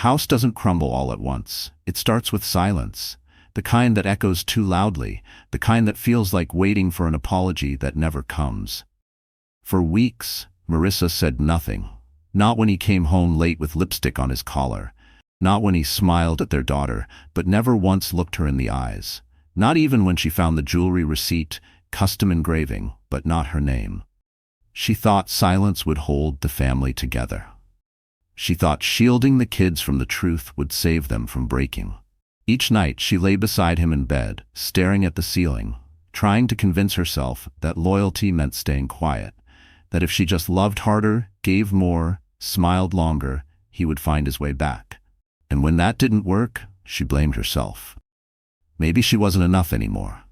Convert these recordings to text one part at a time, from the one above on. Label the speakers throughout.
Speaker 1: A house doesn't crumble all at once. It starts with silence, the kind that echoes too loudly, the kind that feels like waiting for an apology that never comes. For weeks, Marissa said nothing. Not when he came home late with lipstick on his collar. Not when he smiled at their daughter, but never once looked her in the eyes. Not even when she found the jewelry receipt, custom engraving, but not her name. She thought silence would hold the family together. She thought shielding the kids from the truth would save them from breaking. Each night she lay beside him in bed, staring at the ceiling, trying to convince herself that loyalty meant staying quiet, that if she just loved harder, gave more, smiled longer, he would find his way back. And when that didn't work, she blamed herself. Maybe she wasn't enough anymore.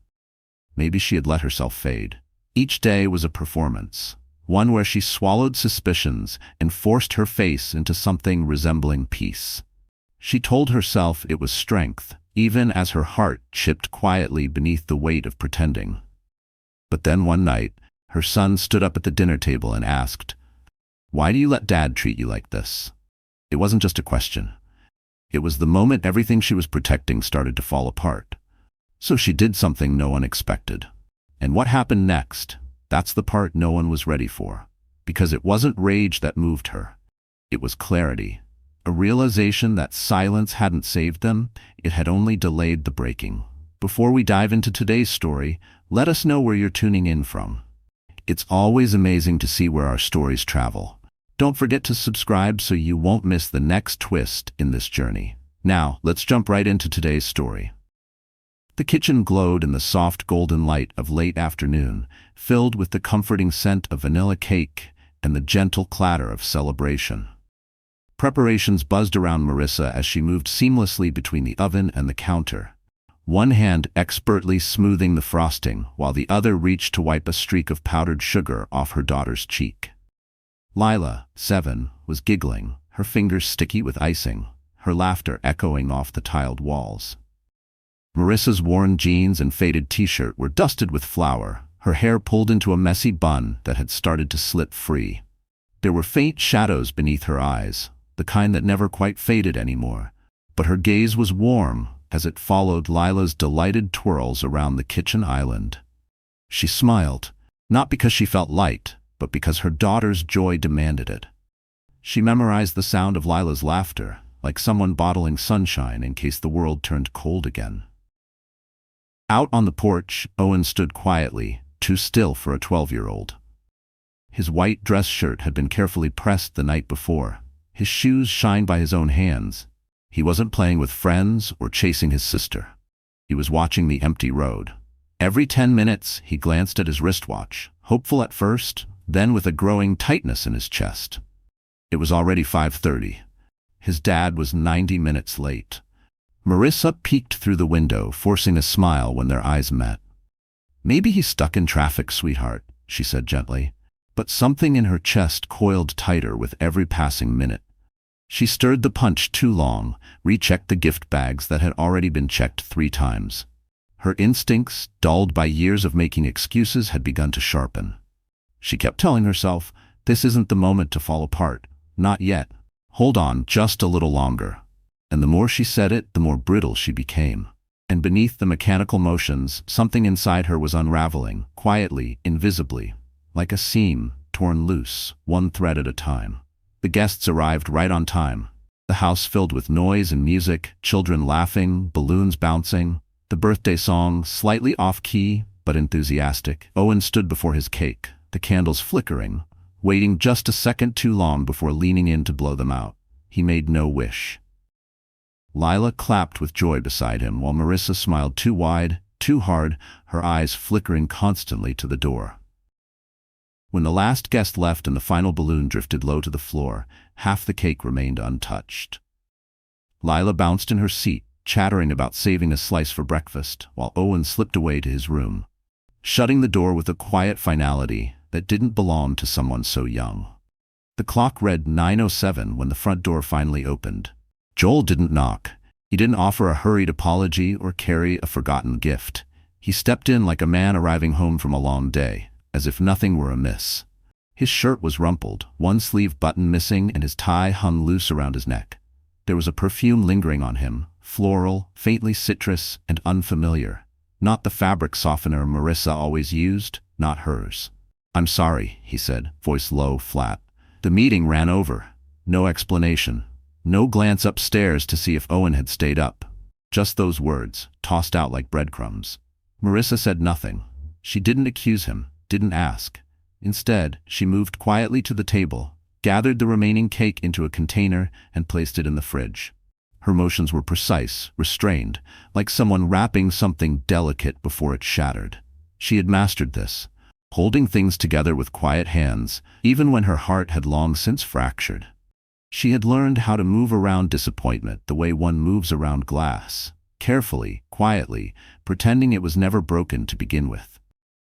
Speaker 1: Maybe she had let herself fade. Each day was a performance, one where she swallowed suspicions and forced her face into something resembling peace. She told herself it was strength, even as her heart chipped quietly beneath the weight of pretending. But then one night, her son stood up at the dinner table and asked, "Why do you let Dad treat you like this?" It wasn't just a question. It was the moment everything she was protecting started to fall apart. So she did something no one expected. And what happened next? That's the part no one was ready for. Because it wasn't rage that moved her. It was clarity. A realization that silence hadn't saved them, it had only delayed the breaking. Before we dive into today's story, let us know where you're tuning in from. It's always amazing to see where our stories travel. Don't forget to subscribe so you won't miss the next twist in this journey. Now, let's jump right into today's story. The kitchen glowed in the soft golden light of late afternoon, filled with the comforting scent of vanilla cake and the gentle clatter of celebration. Preparations buzzed around Marissa as she moved seamlessly between the oven and the counter, one hand expertly smoothing the frosting while the other reached to wipe a streak of powdered sugar off her daughter's cheek. Lila, 7, was giggling, her fingers sticky with icing, her laughter echoing off the tiled walls. Marissa's worn jeans and faded t-shirt were dusted with flour, her hair pulled into a messy bun that had started to slip free. There were faint shadows beneath her eyes, the kind that never quite faded anymore, but her gaze was warm as it followed Lila's delighted twirls around the kitchen island. She smiled, not because she felt light, but because her daughter's joy demanded it. She memorized the sound of Lila's laughter, like someone bottling sunshine in case the world turned cold again. Out on the porch, Owen stood quietly, too still for a 12-year-old. His white dress shirt had been carefully pressed the night before, his shoes shined by his own hands. He wasn't playing with friends or chasing his sister. He was watching the empty road. Every 10 minutes, he glanced at his wristwatch, hopeful at first, then with a growing tightness in his chest. It was already 5:30. His dad was 90 minutes late. Marissa peeked through the window, forcing a smile when their eyes met. "Maybe he's stuck in traffic, sweetheart," she said gently, but something in her chest coiled tighter with every passing minute. She stirred the punch too long, rechecked the gift bags that had already been checked 3 times. Her instincts, dulled by years of making excuses, had begun to sharpen. She kept telling herself, this isn't the moment to fall apart. Not yet. Hold on just a little longer. And the more she said it, the more brittle she became. And beneath the mechanical motions, something inside her was unraveling, quietly, invisibly, like a seam torn loose, one thread at a time. The guests arrived right on time. The house filled with noise and music, children laughing, balloons bouncing, the birthday song slightly off-key but enthusiastic. Owen stood before his cake, the candles flickering, waiting just a second too long before leaning in to blow them out. He made no wish. Lila clapped with joy beside him while Marissa smiled too wide, too hard, her eyes flickering constantly to the door. When the last guest left and the final balloon drifted low to the floor, half the cake remained untouched. Lila bounced in her seat, chattering about saving a slice for breakfast, while Owen slipped away to his room, shutting the door with a quiet finality that didn't belong to someone so young. The clock read 9:07 when the front door finally opened. Joel didn't knock. He didn't offer a hurried apology or carry a forgotten gift. He stepped in like a man arriving home from a long day, as if nothing were amiss. His shirt was rumpled, one sleeve button missing, and his tie hung loose around his neck. There was a perfume lingering on him, floral, faintly citrus, and unfamiliar. Not the fabric softener Marissa always used, not hers. "I'm sorry," he said, voice low, flat. The meeting ran over. No explanation. No glance upstairs to see if Owen had stayed up. Just those words, tossed out like breadcrumbs. Marissa said nothing. She didn't accuse him, didn't ask. Instead, she moved quietly to the table, gathered the remaining cake into a container, and placed it in the fridge. Her motions were precise, restrained, like someone wrapping something delicate before it shattered. She had mastered this, holding things together with quiet hands, even when her heart had long since fractured. She had learned how to move around disappointment the way one moves around glass, carefully, quietly, pretending it was never broken to begin with.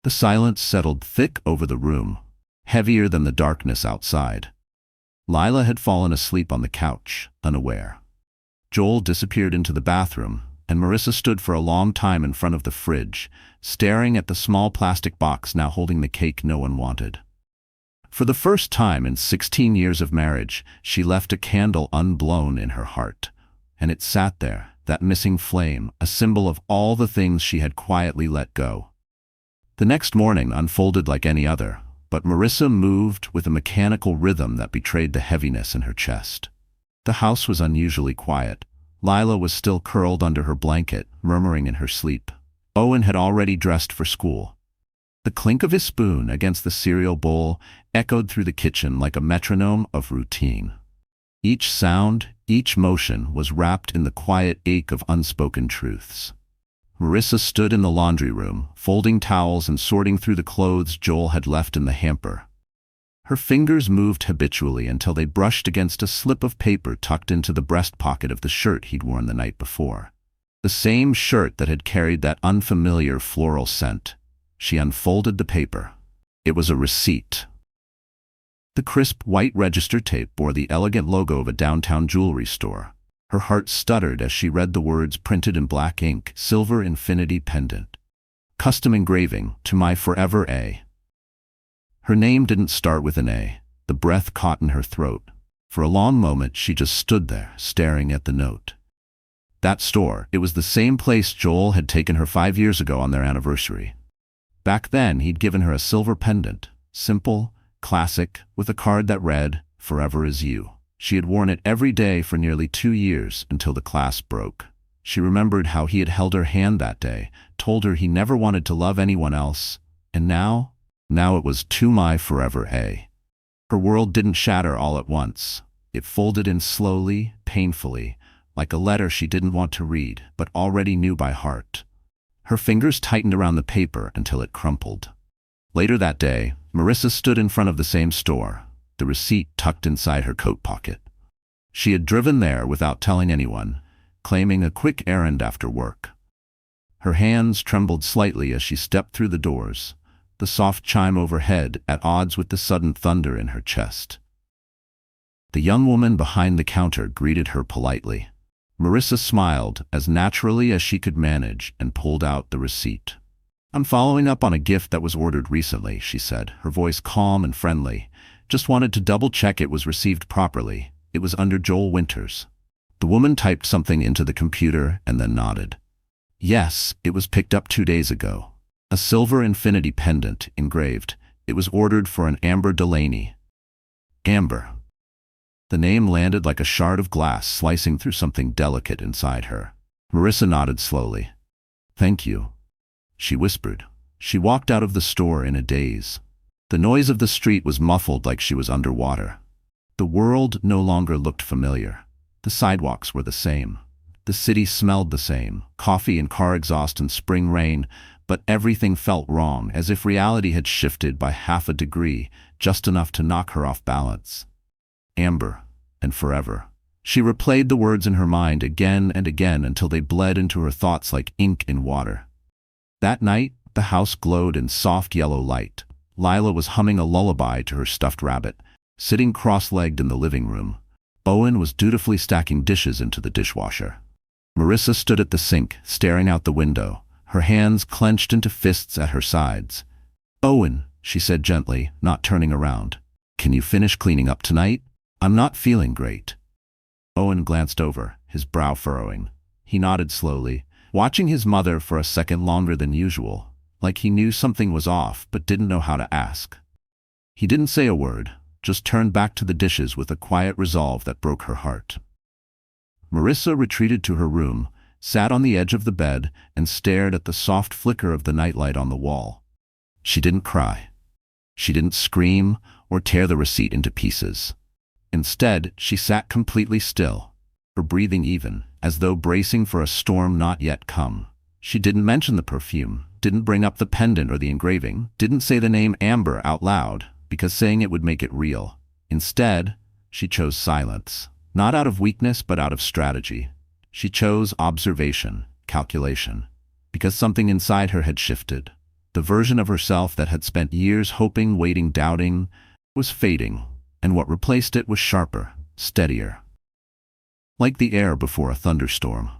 Speaker 1: The silence settled thick over the room, heavier than the darkness outside. Lila had fallen asleep on the couch, unaware. Joel disappeared into the bathroom, and Marissa stood for a long time in front of the fridge, staring at the small plastic box now holding the cake no one wanted. For the first time in 16 years of marriage, she left a candle unblown in her heart. And it sat there, that missing flame, a symbol of all the things she had quietly let go. The next morning unfolded like any other, but Marissa moved with a mechanical rhythm that betrayed the heaviness in her chest. The house was unusually quiet. Lila was still curled under her blanket, murmuring in her sleep. Owen had already dressed for school. The clink of his spoon against the cereal bowl echoed through the kitchen like a metronome of routine. Each sound, each motion was wrapped in the quiet ache of unspoken truths. Marissa stood in the laundry room, folding towels and sorting through the clothes Joel had left in the hamper. Her fingers moved habitually until they brushed against a slip of paper tucked into the breast pocket of the shirt he'd worn the night before. The same shirt that had carried that unfamiliar floral scent. She unfolded the paper. It was a receipt. The crisp white register tape bore the elegant logo of a downtown jewelry store. Her heart stuttered as she read the words printed in black ink, "Silver Infinity Pendant. Custom engraving, to my forever A." Her name didn't start with an A. The breath caught in her throat. For a long moment she just stood there, staring at the note. That store, it was the same place Joel had taken her 5 years ago on their anniversary. Back then he'd given her a silver pendant, simple, classic, with a card that read, "Forever is you." She had worn it every day for nearly 2 years until the clasp broke. She remembered how he had held her hand that day, told her he never wanted to love anyone else, and now it was "To my forever A." Her world didn't shatter all at once. It folded in slowly, painfully, like a letter she didn't want to read, but already knew by heart. Her fingers tightened around the paper until it crumpled. Later that day, Marissa stood in front of the same store, the receipt tucked inside her coat pocket. She had driven there without telling anyone, claiming a quick errand after work. Her hands trembled slightly as she stepped through the doors, the soft chime overhead at odds with the sudden thunder in her chest. The young woman behind the counter greeted her politely. Marissa smiled as naturally as she could manage and pulled out the receipt. "I'm following up on a gift that was ordered recently," she said, her voice calm and friendly. "Just wanted to double-check it was received properly. It was under Joel Winters." The woman typed something into the computer and then nodded. "Yes, it was picked up 2 days ago. A silver infinity pendant, engraved. It was ordered for an Amber Delaney." Amber. The name landed like a shard of glass slicing through something delicate inside her. Marissa nodded slowly. "Thank you," she whispered. She walked out of the store in a daze. The noise of the street was muffled like she was underwater. The world no longer looked familiar. The sidewalks were the same. The city smelled the same, coffee and car exhaust and spring rain, but everything felt wrong, as if reality had shifted by half a degree, just enough to knock her off balance. Amber, and forever. She replayed the words in her mind again and again until they bled into her thoughts like ink in water. That night, the house glowed in soft yellow light. Lila was humming a lullaby to her stuffed rabbit, sitting cross-legged in the living room. Owen was dutifully stacking dishes into the dishwasher. Marissa stood at the sink, staring out the window, her hands clenched into fists at her sides. "Owen," she said gently, not turning around, "can you finish cleaning up tonight? I'm not feeling great." Owen glanced over, his brow furrowing. He nodded slowly, watching his mother for a second longer than usual, like he knew something was off but didn't know how to ask. He didn't say a word, just turned back to the dishes with a quiet resolve that broke her heart. Marissa retreated to her room, sat on the edge of the bed, and stared at the soft flicker of the nightlight on the wall. She didn't cry. She didn't scream or tear the receipt into pieces. Instead, she sat completely still, her breathing even, as though bracing for a storm not yet come. She didn't mention the perfume, didn't bring up the pendant or the engraving, didn't say the name Amber out loud, because saying it would make it real. Instead, she chose silence, not out of weakness but out of strategy. She chose observation, calculation, because something inside her had shifted. The version of herself that had spent years hoping, waiting, doubting, was fading, and what replaced it was sharper, steadier. Like the air before a thunderstorm.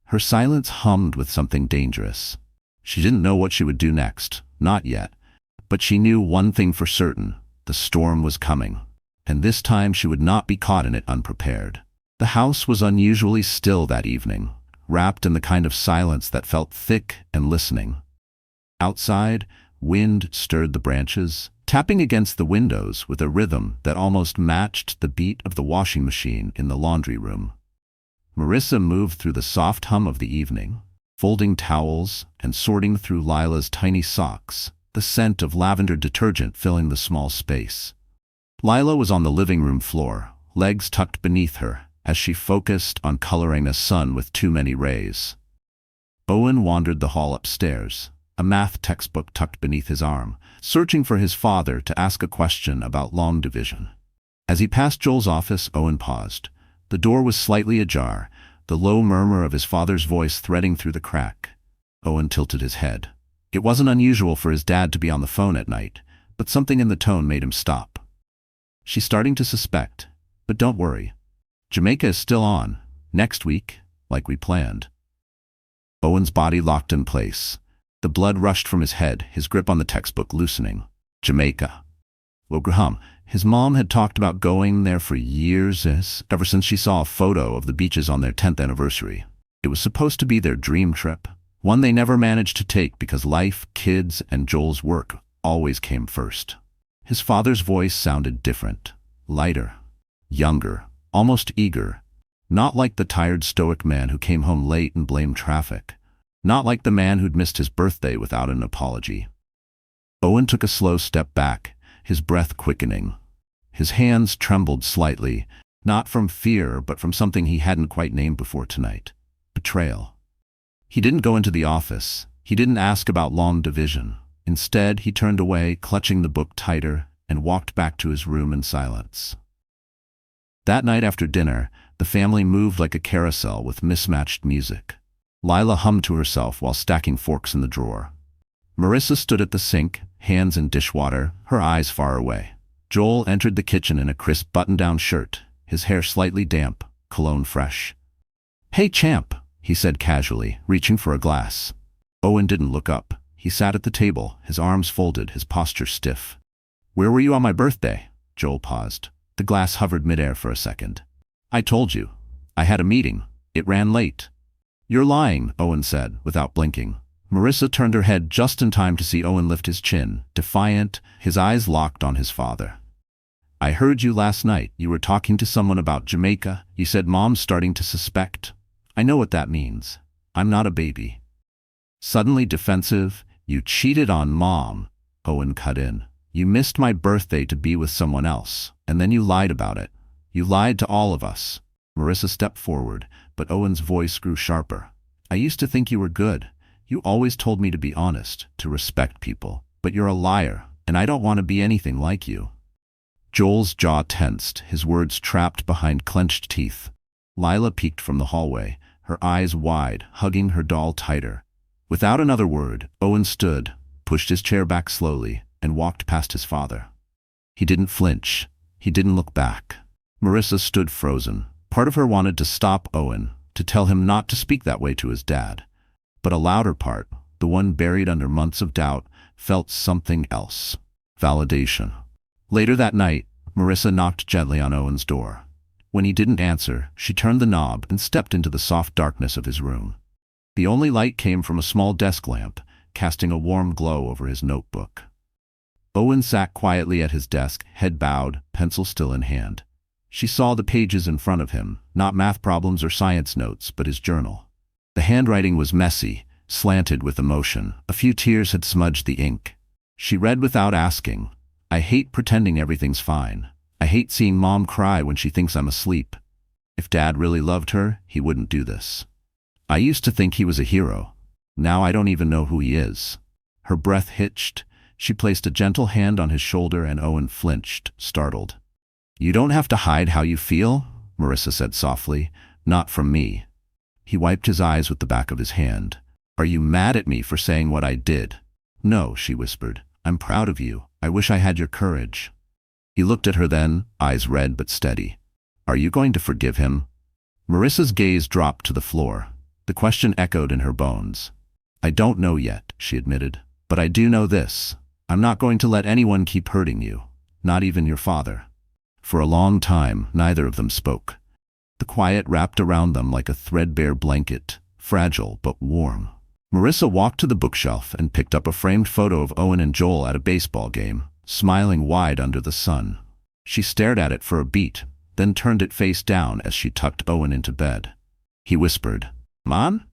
Speaker 1: Her silence hummed with something dangerous. She didn't know what she would do next, not yet, but she knew one thing for certain: the storm was coming, and this time she would not be caught in it unprepared. The house was unusually still that evening, wrapped in the kind of silence that felt thick and listening. Outside, wind stirred the branches, tapping against the windows with a rhythm that almost matched the beat of the washing machine in the laundry room. Marissa moved through the soft hum of the evening, folding towels and sorting through Lila's tiny socks, the scent of lavender detergent filling the small space. Lila was on the living room floor, legs tucked beneath her, as she focused on coloring a sun with too many rays. Owen wandered the hall upstairs, a math textbook tucked beneath his arm, searching for his father to ask a question about long division. As he passed Joel's office, Owen paused. The door was slightly ajar, the low murmur of his father's voice threading through the crack. Owen tilted his head. It wasn't unusual for his dad to be on the phone at night, but something in the tone made him stop. "She's starting to suspect, but don't worry. Jamaica is still on, next week, like we planned." Owen's body locked in place. The blood rushed from his head, his grip on the textbook loosening. Jamaica. Graham. His mom had talked about going there for years, ever since she saw a photo of the beaches on their 10th anniversary. It was supposed to be their dream trip, one they never managed to take because life, kids, and Joel's work always came first. His father's voice sounded different, lighter, younger, almost eager, not like the tired stoic man who came home late and blamed traffic, not like the man who'd missed his birthday without an apology. Owen took a slow step back, his breath quickening. His hands trembled slightly, not from fear but from something he hadn't quite named before tonight: betrayal. He didn't go into the office. He didn't ask about long division. Instead, he turned away, clutching the book tighter, and walked back to his room in silence. That night after dinner, the family moved like a carousel with mismatched music. Lila hummed to herself while stacking forks in the drawer. Marissa stood at the sink, hands in dishwater, her eyes far away. Joel entered the kitchen in a crisp button-down shirt, his hair slightly damp, cologne fresh. "Hey, champ," he said casually, reaching for a glass. Owen didn't look up. He sat at the table, his arms folded, his posture stiff. "Where were you on my birthday?" Joel paused. The glass hovered midair for a second. "I told you. I had a meeting. It ran late." "You're lying," Owen said, without blinking. Marissa turned her head just in time to see Owen lift his chin, defiant, his eyes locked on his father. "I heard you last night. You were talking to someone about Jamaica. You said Mom's starting to suspect. I know what that means. I'm not a baby." Suddenly defensive, "You cheated on Mom," Owen cut in. "You missed my birthday to be with someone else, and then you lied about it. You lied to all of us." Marissa stepped forward, but Owen's voice grew sharper. "I used to think you were good. You always told me to be honest, to respect people. But you're a liar, and I don't want to be anything like you." Joel's jaw tensed, his words trapped behind clenched teeth. Lila peeked from the hallway, her eyes wide, hugging her doll tighter. Without another word, Owen stood, pushed his chair back slowly, and walked past his father. He didn't flinch. He didn't look back. Marissa stood frozen. Part of her wanted to stop Owen, to tell him not to speak that way to his dad. But a louder part, the one buried under months of doubt, felt something else: validation. Later that night, Marissa knocked gently on Owen's door. When he didn't answer, she turned the knob and stepped into the soft darkness of his room. The only light came from a small desk lamp, casting a warm glow over his notebook. Owen sat quietly at his desk, head bowed, pencil still in hand. She saw the pages in front of him, not math problems or science notes, but his journal. The handwriting was messy, slanted with emotion. A few tears had smudged the ink. She read without asking, "I hate pretending everything's fine. I hate seeing Mom cry when she thinks I'm asleep. If Dad really loved her, he wouldn't do this. I used to think he was a hero. Now I don't even know who he is." Her breath hitched. She placed a gentle hand on his shoulder and Owen flinched, startled. "You don't have to hide how you feel," Marissa said softly. "Not from me." He wiped his eyes with the back of his hand. "Are you mad at me for saying what I did?" "No," she whispered. "I'm proud of you. I wish I had your courage." He looked at her then, eyes red but steady. "Are you going to forgive him?" Marissa's gaze dropped to the floor. The question echoed in her bones. "I don't know yet," she admitted. "But I do know this. I'm not going to let anyone keep hurting you, not even your father." For a long time, neither of them spoke. The quiet wrapped around them like a threadbare blanket, fragile but warm. Marissa walked to the bookshelf and picked up a framed photo of Owen and Joel at a baseball game, smiling wide under the sun. She stared at it for a beat, then turned it face down as she tucked Owen into bed. He whispered, "Mom?"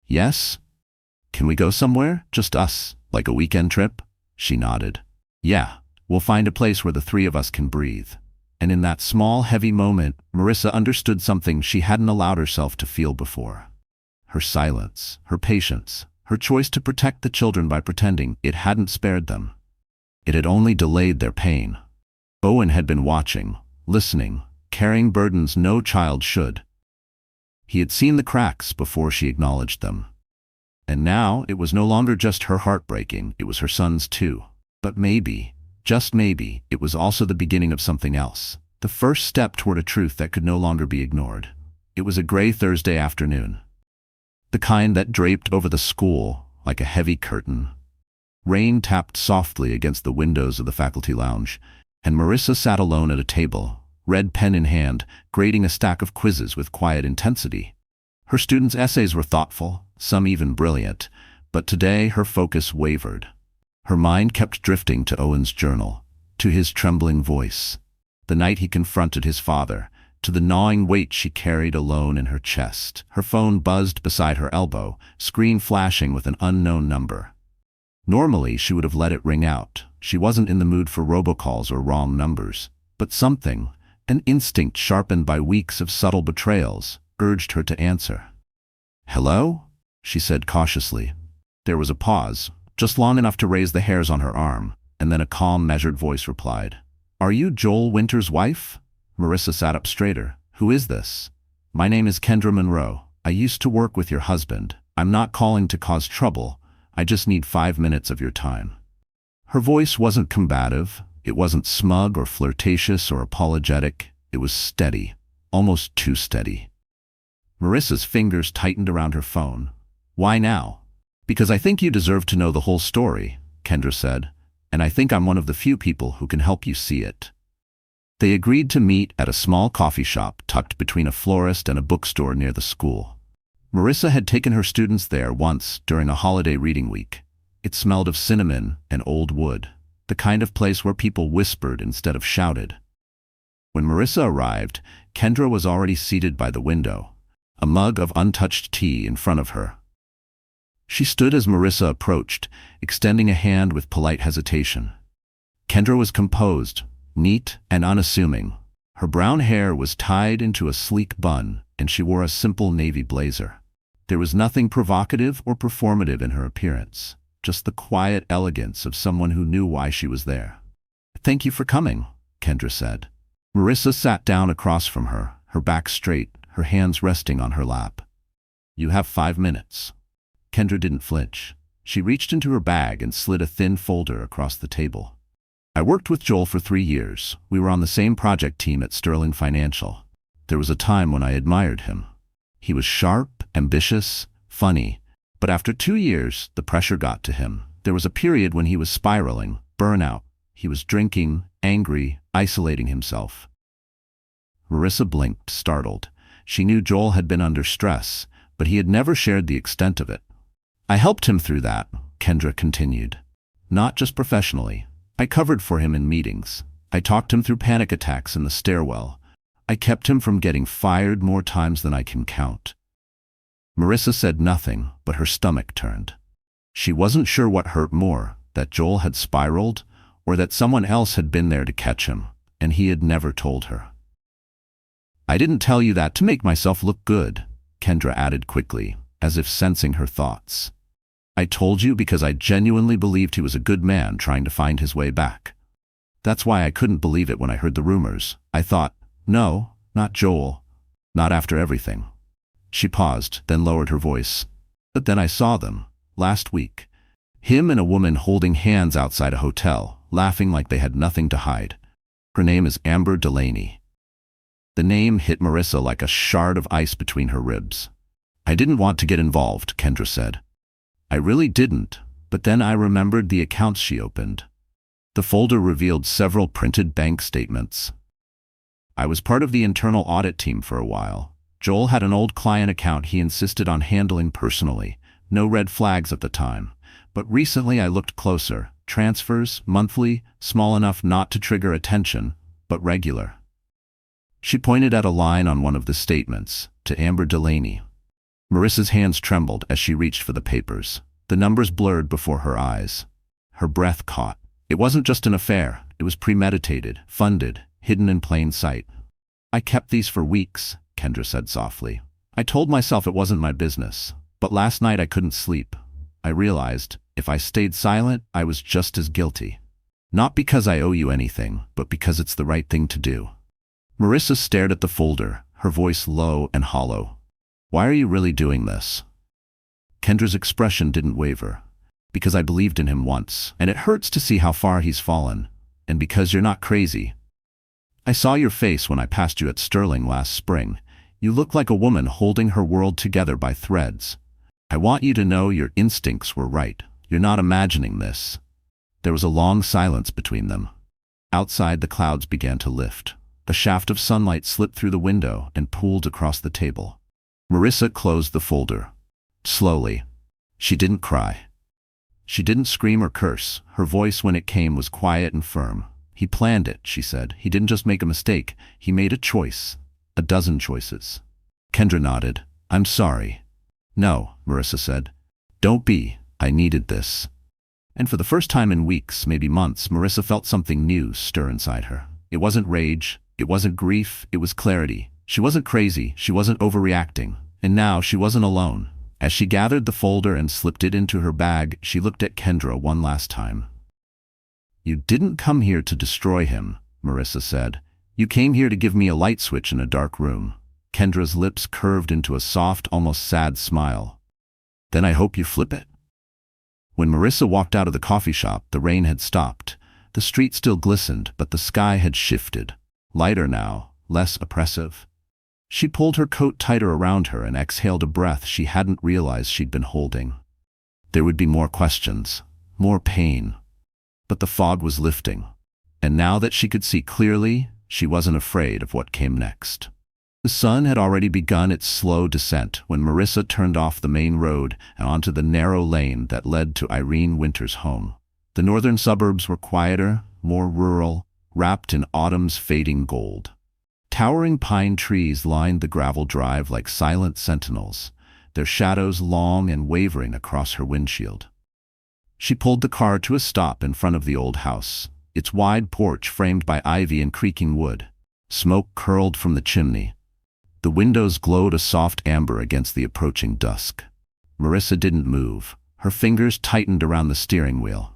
Speaker 1: "Yes?" "Can we go somewhere? Just us, like a weekend trip?" She nodded. "Yeah, we'll find a place where the three of us can breathe." And in that small, heavy moment, Marissa understood something she hadn't allowed herself to feel before. Her silence, her patience, her choice to protect the children by pretending it hadn't spared them. It had only delayed their pain. Owen had been watching, listening, carrying burdens no child should. He had seen the cracks before she acknowledged them. And now it was no longer just her heart breaking, it was her son's too. But maybe, just maybe, it was also the beginning of something else. The first step toward a truth that could no longer be ignored. It was a gray Thursday afternoon. The kind that draped over the school like a heavy curtain. Rain tapped softly against the windows of the faculty lounge, and Marissa sat alone at a table, red pen in hand, grading a stack of quizzes with quiet intensity. Her students' essays were thoughtful, some even brilliant, but today her focus wavered. Her mind kept drifting to Owen's journal, to his trembling voice, the night he confronted his father, to the gnawing weight she carried alone in her chest. Her phone buzzed beside her elbow, screen flashing with an unknown number. Normally, she would have let it ring out. She wasn't in the mood for robocalls or wrong numbers. But something, an instinct sharpened by weeks of subtle betrayals, urged her to answer. "Hello?" she said cautiously. There was a pause, just long enough to raise the hairs on her arm, and then a calm, measured voice replied. "Are you Joel Winter's wife?" Marissa sat up straighter. "Who is this?" "My name is Kendra Monroe. I used to work with your husband. I'm not calling to cause trouble. I just need 5 minutes of your time." Her voice wasn't combative. It wasn't smug or flirtatious or apologetic. It was steady, almost too steady. Marissa's fingers tightened around her phone. "Why now?" "Because I think you deserve to know the whole story," Kendra said, "and I think I'm one of the few people who can help you see it." They agreed to meet at a small coffee shop tucked between a florist and a bookstore near the school. Marissa had taken her students there once during a holiday reading week. It smelled of cinnamon and old wood, the kind of place where people whispered instead of shouted. When Marissa arrived, Kendra was already seated by the window, a mug of untouched tea in front of her. She stood as Marissa approached, extending a hand with polite hesitation. Kendra was composed, neat and unassuming. Her brown hair was tied into a sleek bun, and she wore a simple navy blazer. There was nothing provocative or performative in her appearance, just the quiet elegance of someone who knew why she was there. "Thank you for coming," Kendra said. Marissa sat down across from her, her back straight, her hands resting on her lap. "You have 5 minutes." Kendra didn't flinch. She reached into her bag and slid a thin folder across the table. "I worked with Joel for 3 years. We were on the same project team at Sterling Financial. There was a time when I admired him. He was sharp, ambitious, funny, but after 2 years, the pressure got to him. There was a period when he was spiraling, burnout. He was drinking, angry, isolating himself." Marissa blinked, startled. She knew Joel had been under stress, but he had never shared the extent of it. I helped him through that, Kendra continued. Not just professionally. I covered for him in meetings. I talked him through panic attacks in the stairwell. I kept him from getting fired more times than I can count. Marissa said nothing, but her stomach turned. She wasn't sure what hurt more, that Joel had spiraled, or that someone else had been there to catch him, and he had never told her. I didn't tell you that to make myself look good, Kendra added quickly, as if sensing her thoughts. I told you because I genuinely believed he was a good man trying to find his way back. That's why I couldn't believe it when I heard the rumors. I thought, no, not Joel. Not after everything. She paused, then lowered her voice. But then I saw them, last week. Him and a woman holding hands outside a hotel, laughing like they had nothing to hide. Her name is Amber Delaney. The name hit Marissa like a shard of ice between her ribs. I didn't want to get involved, Kendra said. I really didn't, but then I remembered the accounts she opened. The folder revealed several printed bank statements. I was part of the internal audit team for a while. Joel had an old client account he insisted on handling personally. No red flags at the time. But recently I looked closer. Transfers, monthly, small enough not to trigger attention, but regular. She pointed at a line on one of the statements, to Amber Delaney. Marissa's hands trembled as she reached for the papers. The numbers blurred before her eyes. Her breath caught. It wasn't just an affair. It was premeditated, funded, hidden in plain sight. I kept these for weeks, Kendra said softly. I told myself it wasn't my business. But last night I couldn't sleep. I realized, if I stayed silent, I was just as guilty. Not because I owe you anything, but because it's the right thing to do. Marissa stared at the folder, her voice low and hollow. Why are you really doing this? Kendra's expression didn't waver. Because I believed in him once, and it hurts to see how far he's fallen. And because you're not crazy. I saw your face when I passed you at Sterling last spring. You look like a woman holding her world together by threads. I want you to know your instincts were right. You're not imagining this. There was a long silence between them. Outside, the clouds began to lift. A shaft of sunlight slipped through the window and pooled across the table. Marissa closed the folder. Slowly. She didn't cry. She didn't scream or curse. Her voice when it came was quiet and firm. He planned it, she said. He didn't just make a mistake. He made a choice. A dozen choices. Kendra nodded. I'm sorry. No, Marissa said. Don't be. I needed this. And for the first time in weeks, maybe months, Marissa felt something new stir inside her. It wasn't rage. It wasn't grief. It was clarity. She wasn't crazy. She wasn't overreacting. And now she wasn't alone. As she gathered the folder and slipped it into her bag, she looked at Kendra one last time. You didn't come here to destroy him, Marissa said. You came here to give me a light switch in a dark room. Kendra's lips curved into a soft, almost sad smile. Then I hope you flip it. When Marissa walked out of the coffee shop, the rain had stopped. The street still glistened, but the sky had shifted. Lighter now, less oppressive. She pulled her coat tighter around her and exhaled a breath she hadn't realized she'd been holding. There would be more questions, more pain. But the fog was lifting. And now that she could see clearly, she wasn't afraid of what came next. The sun had already begun its slow descent when Marissa turned off the main road and onto the narrow lane that led to Irene Winter's home. The northern suburbs were quieter, more rural, wrapped in autumn's fading gold. Towering pine trees lined the gravel drive like silent sentinels, their shadows long and wavering across her windshield. She pulled the car to a stop in front of the old house, its wide porch framed by ivy and creaking wood. Smoke curled from the chimney. The windows glowed a soft amber against the approaching dusk. Marissa didn't move. Her fingers tightened around the steering wheel.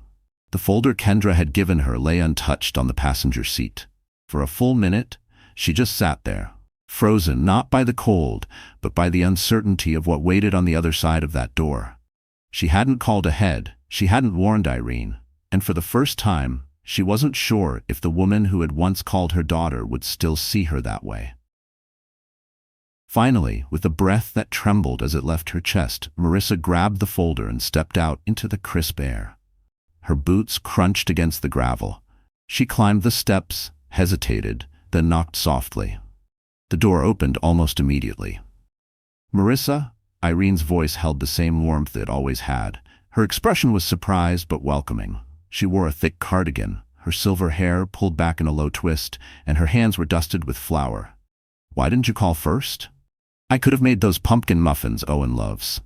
Speaker 1: The folder Kendra had given her lay untouched on the passenger seat. For a full minute, she just sat there, frozen not by the cold, but by the uncertainty of what waited on the other side of that door. She hadn't called ahead, she hadn't warned Irene, and for the first time, she wasn't sure if the woman who had once called her daughter would still see her that way. Finally, with a breath that trembled as it left her chest, Marissa grabbed the folder and stepped out into the crisp air. Her boots crunched against the gravel. She climbed the steps, hesitated, then knocked softly. The door opened almost immediately. "Marissa?" Irene's voice held the same warmth it always had. Her expression was surprised but welcoming. She wore a thick cardigan, her silver hair pulled back in a low twist, and her hands were dusted with flour. "Why didn't you call first?" "I could have made those pumpkin muffins Owen loves."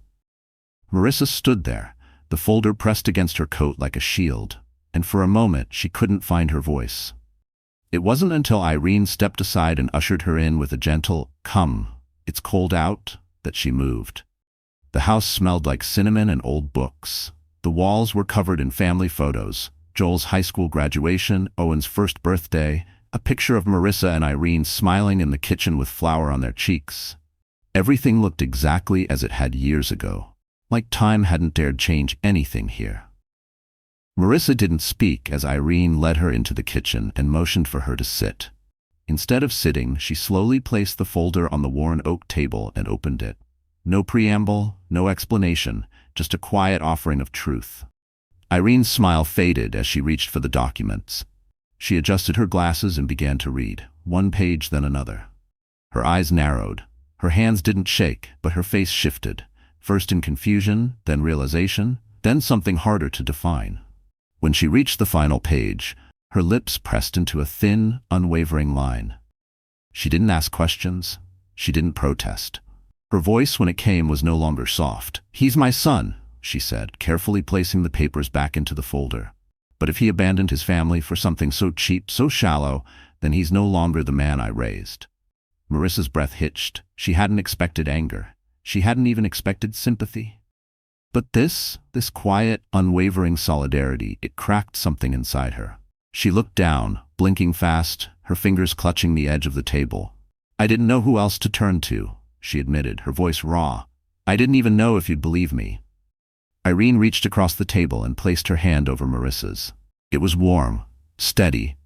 Speaker 1: Marissa stood there, the folder pressed against her coat like a shield, and for a moment she couldn't find her voice. It wasn't until Irene stepped aside and ushered her in with a gentle, "Come, it's cold out," that she moved. The house smelled like cinnamon and old books. The walls were covered in family photos: Joel's high school graduation, Owen's first birthday, a picture of Marissa and Irene smiling in the kitchen with flour on their cheeks. Everything looked exactly as it had years ago, like time hadn't dared change anything here. Marissa didn't speak as Irene led her into the kitchen and motioned for her to sit. Instead of sitting, she slowly placed the folder on the worn oak table and opened it. No preamble, no explanation, just a quiet offering of truth. Irene's smile faded as she reached for the documents. She adjusted her glasses and began to read, one page then another. Her eyes narrowed. Her hands didn't shake, but her face shifted, first in confusion, then realization, then something harder to define. When she reached the final page, her lips pressed into a thin, unwavering line. She didn't ask questions. She didn't protest. Her voice, when it came, was no longer soft. "He's my son," she said, carefully placing the papers back into the folder. "But if he abandoned his family for something so cheap, so shallow, then he's no longer the man I raised." Marissa's breath hitched. She hadn't expected anger. She hadn't even expected sympathy. But this quiet, unwavering solidarity, it cracked something inside her. She looked down, blinking fast, her fingers clutching the edge of the table. "I didn't know who else to turn to," she admitted, her voice raw. "I didn't even know if you'd believe me." Irene reached across the table and placed her hand over Marissa's. It was warm, steady.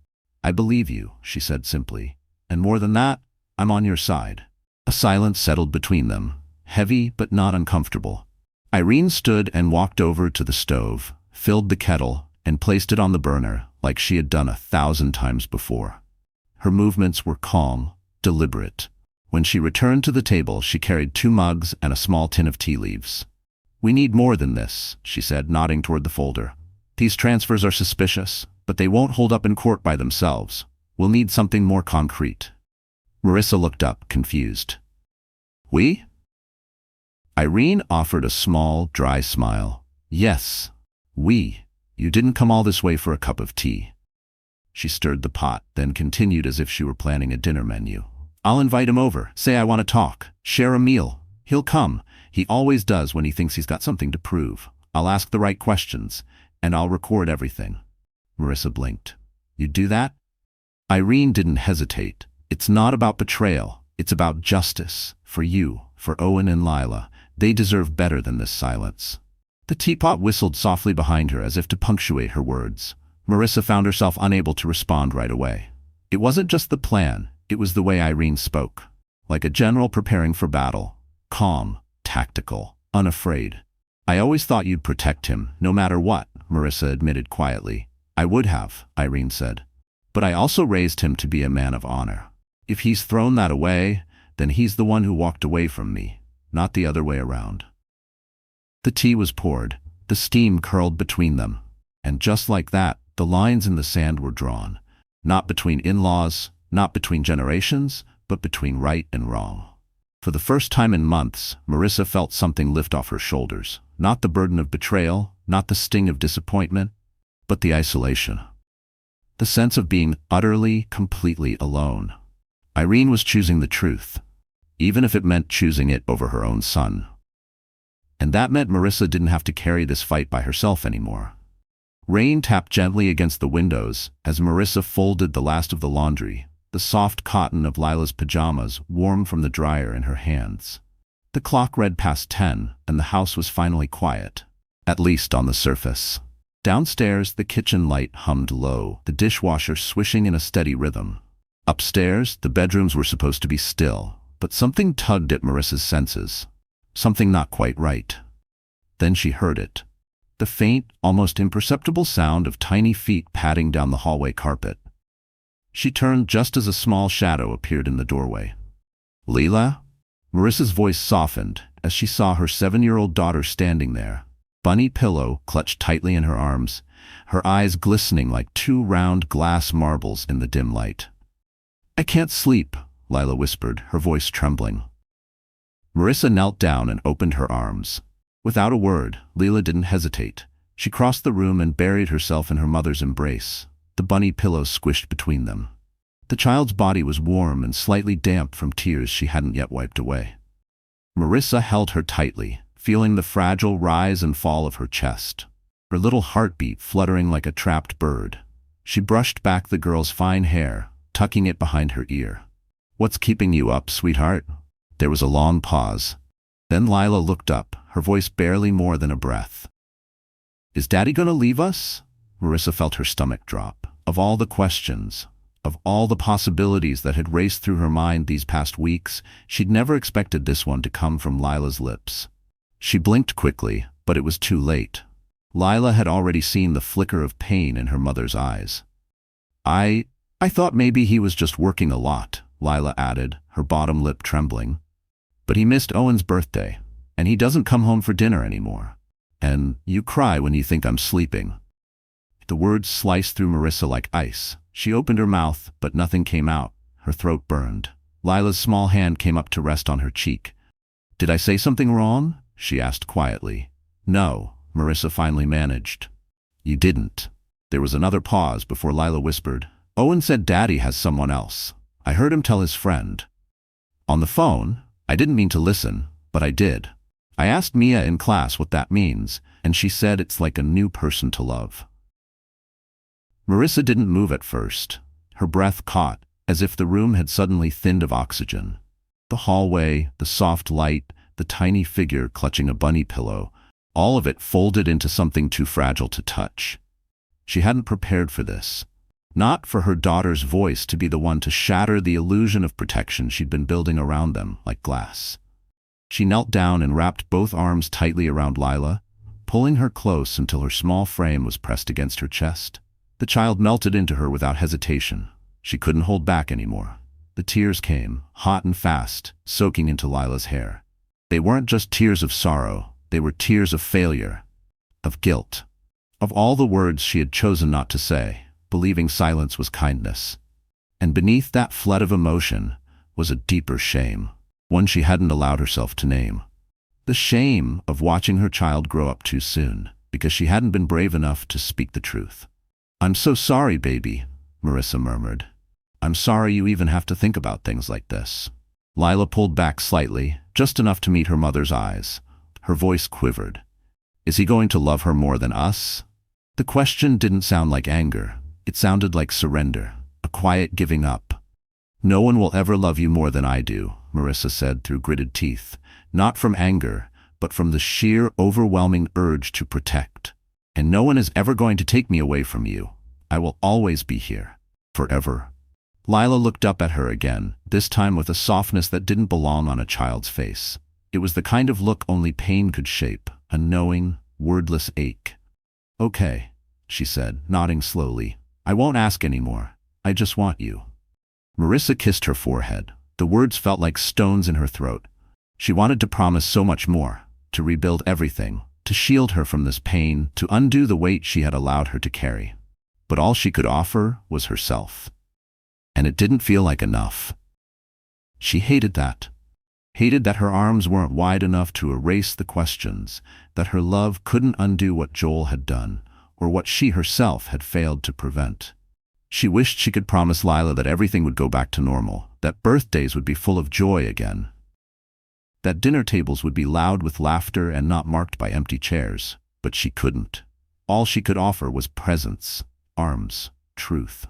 Speaker 1: "I believe you," she said simply. "And more than that, I'm on your side." A silence settled between them, heavy but not uncomfortable. Irene stood and walked over to the stove, filled the kettle, and placed it on the burner like she had done 1,000 times before. Her movements were calm, deliberate. When she returned to the table, she carried 2 mugs and a small tin of tea leaves. "We need more than this," she said, nodding toward the folder. "These transfers are suspicious, but they won't hold up in court by themselves. We'll need something more concrete." Marissa looked up, confused. "We?" Irene offered a small, dry smile. "Yes, we. You didn't come all this way for a cup of tea." She stirred the pot, then continued as if she were planning a dinner menu. "I'll invite him over, say I want to talk, share a meal. He'll come. He always does when he thinks he's got something to prove. I'll ask the right questions, and I'll record everything." Marissa blinked. "You'd do that?" Irene didn't hesitate. "It's not about betrayal. It's about justice. For you, for Owen and Lila. They deserve better than this silence." The teapot whistled softly behind her as if to punctuate her words. Marissa found herself unable to respond right away. It wasn't just the plan, it was the way Irene spoke. Like a general preparing for battle. Calm, tactical, unafraid. "I always thought you'd protect him, no matter what," Marissa admitted quietly. "I would have," Irene said. "But I also raised him to be a man of honor. If he's thrown that away, then he's the one who walked away from me, not the other way around." The tea was poured, the steam curled between them, and just like that, the lines in the sand were drawn. Not between in-laws, not between generations, but between right and wrong. For the first time in months, Marissa felt something lift off her shoulders. Not the burden of betrayal, not the sting of disappointment, but the isolation. The sense of being utterly, completely alone. Irene was choosing the truth, even if it meant choosing it over her own son. And that meant Marissa didn't have to carry this fight by herself anymore. Rain tapped gently against the windows as Marissa folded the last of the laundry, the soft cotton of Lila's pajamas warm from the dryer in her hands. The clock read past 10, and the house was finally quiet, at least on the surface. Downstairs, the kitchen light hummed low, the dishwasher swishing in a steady rhythm. Upstairs, the bedrooms were supposed to be still, but something tugged at Marissa's senses. Something not quite right. Then she heard it. The faint, almost imperceptible sound of tiny feet padding down the hallway carpet. She turned just as a small shadow appeared in the doorway. Leela? Marissa's voice softened as she saw her 7-year-old daughter standing there, bunny pillow clutched tightly in her arms, her eyes glistening like 2 round glass marbles in the dim light. "I can't sleep," Leela whispered, her voice trembling. Marissa knelt down and opened her arms. Without a word, Leela didn't hesitate. She crossed the room and buried herself in her mother's embrace, the bunny pillow squished between them. The child's body was warm and slightly damp from tears she hadn't yet wiped away. Marissa held her tightly, feeling the fragile rise and fall of her chest, her little heartbeat fluttering like a trapped bird. She brushed back the girl's fine hair, tucking it behind her ear. "What's keeping you up, sweetheart?" There was a long pause. Then Leela looked up, her voice barely more than a breath. "Is Daddy gonna leave us?" Marissa felt her stomach drop. Of all the questions, of all the possibilities that had raced through her mind these past weeks, she'd never expected this one to come from Leila's lips. She blinked quickly, but it was too late. Leila had already seen the flicker of pain in her mother's eyes. I thought maybe he was just working a lot," Leila added, her bottom lip trembling. "But he missed Owen's birthday, and he doesn't come home for dinner anymore. And you cry when you think I'm sleeping." The words sliced through Marissa like ice. She opened her mouth, but nothing came out. Her throat burned. Leila's small hand came up to rest on her cheek. "Did I say something wrong?" she asked quietly. "No," Marissa finally managed. "You didn't." There was another pause before Leila whispered, "Owen said Daddy has someone else. I heard him tell his friend. On the phone. I didn't mean to listen, but I did. I asked Mia in class what that means, and she said it's like a new person to love." Marissa didn't move at first. Her breath caught, as if the room had suddenly thinned of oxygen. The hallway, the soft light, the tiny figure clutching a bunny pillow, all of it folded into something too fragile to touch. She hadn't prepared for this. Not for her daughter's voice to be the one to shatter the illusion of protection she'd been building around them like glass. She knelt down and wrapped both arms tightly around Leila, pulling her close until her small frame was pressed against her chest. The child melted into her without hesitation. She couldn't hold back anymore. The tears came, hot and fast, soaking into Leila's hair. They weren't just tears of sorrow, they were tears of failure, of guilt, of all the words she had chosen not to say, believing silence was kindness. And beneath that flood of emotion was a deeper shame, one she hadn't allowed herself to name. The shame of watching her child grow up too soon, because she hadn't been brave enough to speak the truth. "I'm so sorry, baby," Marissa murmured. "I'm sorry you even have to think about things like this." Leila pulled back slightly, just enough to meet her mother's eyes. Her voice quivered. "Is he going to love her more than us?" The question didn't sound like anger. It sounded like surrender, a quiet giving up. "No one will ever love you more than I do," Marissa said through gritted teeth, not from anger, but from the sheer, overwhelming urge to protect. "And no one is ever going to take me away from you. I will always be here. Forever." Leila looked up at her again, this time with a softness that didn't belong on a child's face. It was the kind of look only pain could shape, a knowing, wordless ache. "Okay," she said, nodding slowly. "I won't ask anymore. I just want you." Marissa kissed her forehead. The words felt like stones in her throat. She wanted to promise so much more, to rebuild everything, to shield her from this pain, to undo the weight she had allowed her to carry. But all she could offer was herself. And it didn't feel like enough. She hated that. Hated that her arms weren't wide enough to erase the questions, that her love couldn't undo what Joel had done, or what she herself had failed to prevent. She wished she could promise Leila that everything would go back to normal, that birthdays would be full of joy again, that dinner tables would be loud with laughter and not marked by empty chairs, but she couldn't. All she could offer was presence, arms, truth.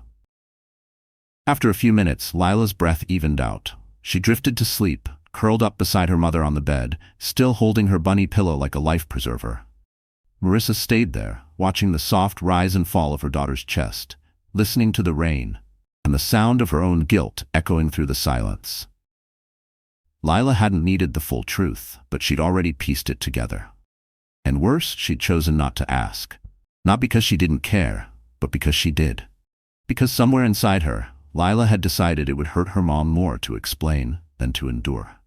Speaker 1: After a few minutes, Lila's breath evened out. She drifted to sleep, curled up beside her mother on the bed, still holding her bunny pillow like a life preserver. Marissa stayed there, watching the soft rise and fall of her daughter's chest, listening to the rain, and the sound of her own guilt echoing through the silence. Lila hadn't needed the full truth, but she'd already pieced it together. And worse, she'd chosen not to ask. Not because she didn't care, but because she did. Because somewhere inside her, Lila had decided it would hurt her mom more to explain, than to endure.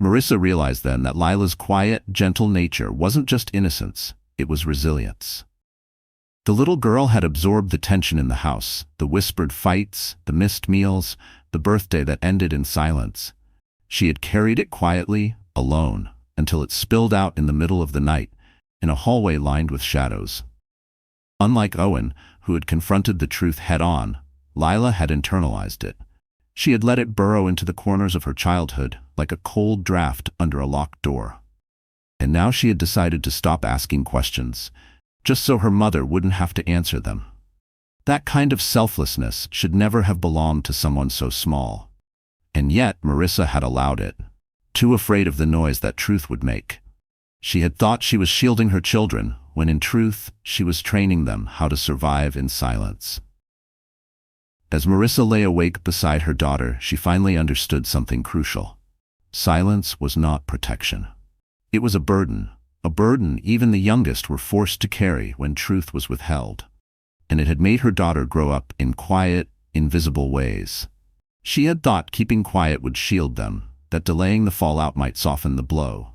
Speaker 1: Marissa realized then that Lila's quiet, gentle nature wasn't just innocence, it was resilience. The little girl had absorbed the tension in the house, the whispered fights, the missed meals, the birthday that ended in silence. She had carried it quietly, alone, until it spilled out in the middle of the night, in a hallway lined with shadows. Unlike Owen, who had confronted the truth head-on, Lila had internalized it. She had let it burrow into the corners of her childhood, like a cold draft under a locked door. And now she had decided to stop asking questions, just so her mother wouldn't have to answer them. That kind of selflessness should never have belonged to someone so small. And yet Marissa had allowed it, too afraid of the noise that truth would make. She had thought she was shielding her children, when in truth, she was training them how to survive in silence. As Marissa lay awake beside her daughter, she finally understood something crucial. Silence was not protection. It was a burden even the youngest were forced to carry when truth was withheld. And it had made her daughter grow up in quiet, invisible ways. She had thought keeping quiet would shield them, that delaying the fallout might soften the blow.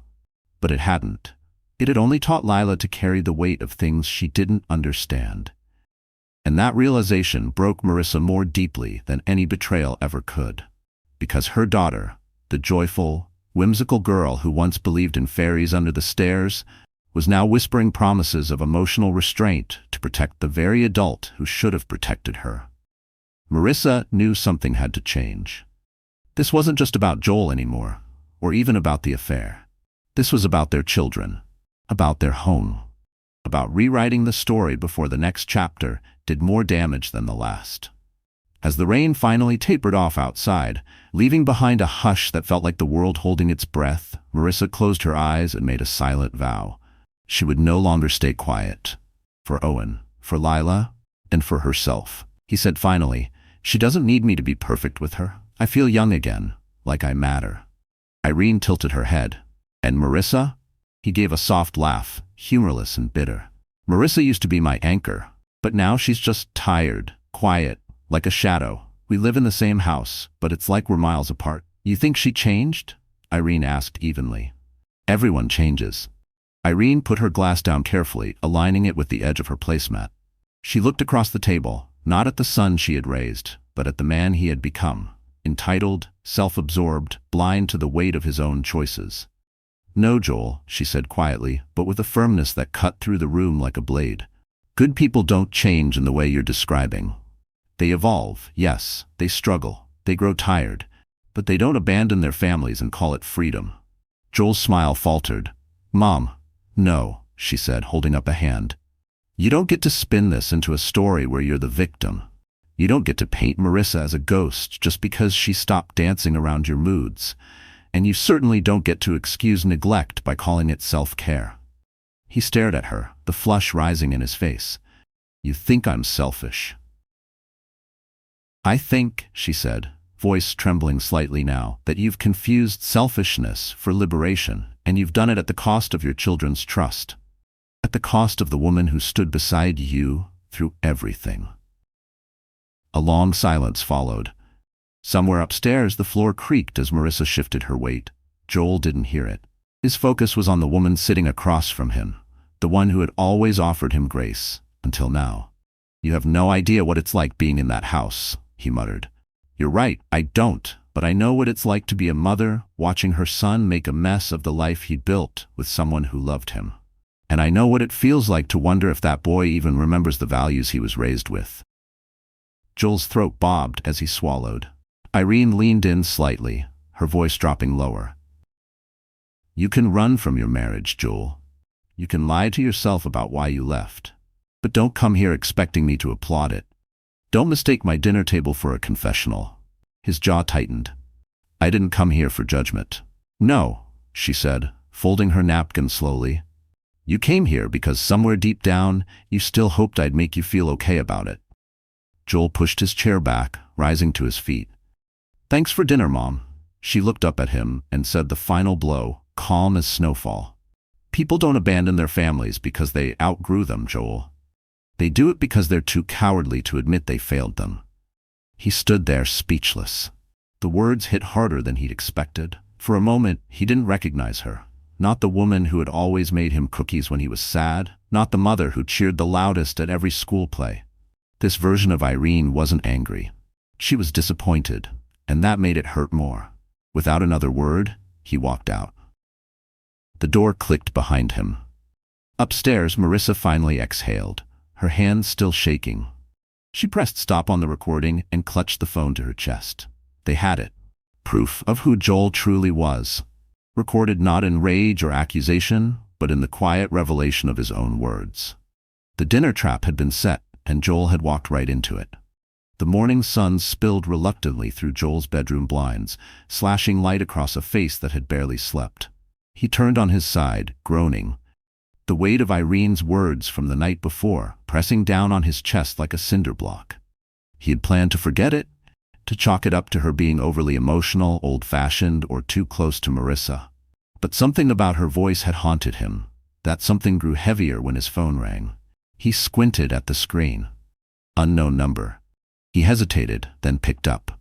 Speaker 1: But it hadn't. It had only taught Lila to carry the weight of things she didn't understand. And that realization broke Marissa more deeply than any betrayal ever could. Because her daughter, the joyful, whimsical girl who once believed in fairies under the stairs, was now whispering promises of emotional restraint to protect the very adult who should have protected her. Marissa knew something had to change. This wasn't just about Joel anymore, or even about the affair. This was about their children, about their home, about rewriting the story before the next chapter did more damage than the last. As the rain finally tapered off outside, leaving behind a hush that felt like the world holding its breath, Marissa closed her eyes and made a silent vow. She would no longer stay quiet. For Owen, for Lila, and for herself. He said finally, "She doesn't need me to be perfect with her. I feel young again, like I matter." Irene tilted her head. "And Marissa?" He gave a soft laugh, humorless and bitter. "Marissa used to be my anchor, but now she's just tired, quiet, like a shadow. We live in the same house, but it's like we're miles apart." "You think she changed?" Irene asked evenly. "Everyone changes." Irene put her glass down carefully, aligning it with the edge of her placemat. She looked across the table, not at the son she had raised, but at the man he had become, entitled, self-absorbed, blind to the weight of his own choices. "No, Joel," she said quietly, but with a firmness that cut through the room like a blade. "Good people don't change in the way you're describing. They evolve, yes, they struggle, they grow tired, but they don't abandon their families and call it freedom." Joel's smile faltered. "Mom, no," she said, holding up a hand. "You don't get to spin this into a story where you're the victim. You don't get to paint Marissa as a ghost just because she stopped dancing around your moods. And you certainly don't get to excuse neglect by calling it self-care." He stared at her, the flush rising in his face. "You think I'm selfish." "I think," she said, voice trembling slightly now, "that you've confused selfishness for liberation, and you've done it at the cost of your children's trust. At the cost of the woman who stood beside you through everything." A long silence followed. Somewhere upstairs, the floor creaked as Marissa shifted her weight. Joel didn't hear it. His focus was on the woman sitting across from him, the one who had always offered him grace, until now. "You have no idea what it's like being in that house," he muttered. "You're right, I don't, but I know what it's like to be a mother, watching her son make a mess of the life he'd built with someone who loved him. And I know what it feels like to wonder if that boy even remembers the values he was raised with." Joel's throat bobbed as he swallowed. Irene leaned in slightly, her voice dropping lower. "You can run from your marriage, Joel. You can lie to yourself about why you left. But don't come here expecting me to applaud it. Don't mistake my dinner table for a confessional." His jaw tightened. "I didn't come here for judgment." "No," she said, folding her napkin slowly. "You came here because somewhere deep down, you still hoped I'd make you feel okay about it." Joel pushed his chair back, rising to his feet. "Thanks for dinner, Mom." She looked up at him and said the final blow, calm as snowfall. "People don't abandon their families because they outgrew them, Joel. They do it because they're too cowardly to admit they failed them." He stood there speechless. The words hit harder than he'd expected. For a moment, he didn't recognize her. Not the woman who had always made him cookies when he was sad, not the mother who cheered the loudest at every school play. This version of Irene wasn't angry. She was disappointed, and that made it hurt more. Without another word, he walked out. The door clicked behind him. Upstairs, Marissa finally exhaled, her hands still shaking. She pressed stop on the recording and clutched the phone to her chest. They had it. Proof of who Joel truly was. Recorded not in rage or accusation, but in the quiet revelation of his own words. The dinner trap had been set, and Joel had walked right into it. The morning sun spilled reluctantly through Joel's bedroom blinds, slashing light across a face that had barely slept. He turned on his side, groaning. The weight of Irene's words from the night before, pressing down on his chest like a cinder block. He had planned to forget it, to chalk it up to her being overly emotional, old-fashioned, or too close to Marissa. But something about her voice had haunted him. That something grew heavier when his phone rang. He squinted at the screen. Unknown number. He hesitated, then picked up.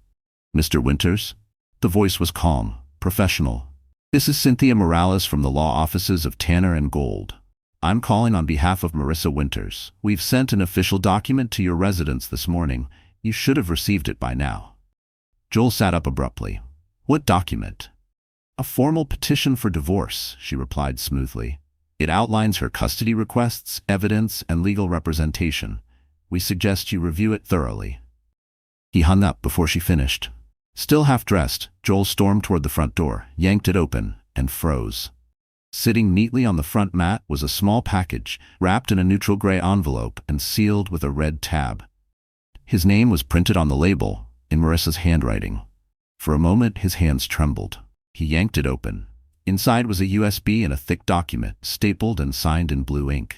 Speaker 1: "Mr. Winters?" The voice was calm, professional. "This is Cynthia Morales from the law offices of Tanner and Gold. I'm calling on behalf of Marissa Winters. We've sent an official document to your residence this morning. You should have received it by now." Joel sat up abruptly. "What document?" "A formal petition for divorce," she replied smoothly. "It outlines her custody requests, evidence, and legal representation. We suggest you review it thoroughly." He hung up before she finished. Still half-dressed, Joel stormed toward the front door, yanked it open, and froze. Sitting neatly on the front mat was a small package, wrapped in a neutral gray envelope and sealed with a red tab. His name was printed on the label, in Marissa's handwriting. For a moment, his hands trembled. He yanked it open. Inside was a USB and a thick document, stapled and signed in blue ink.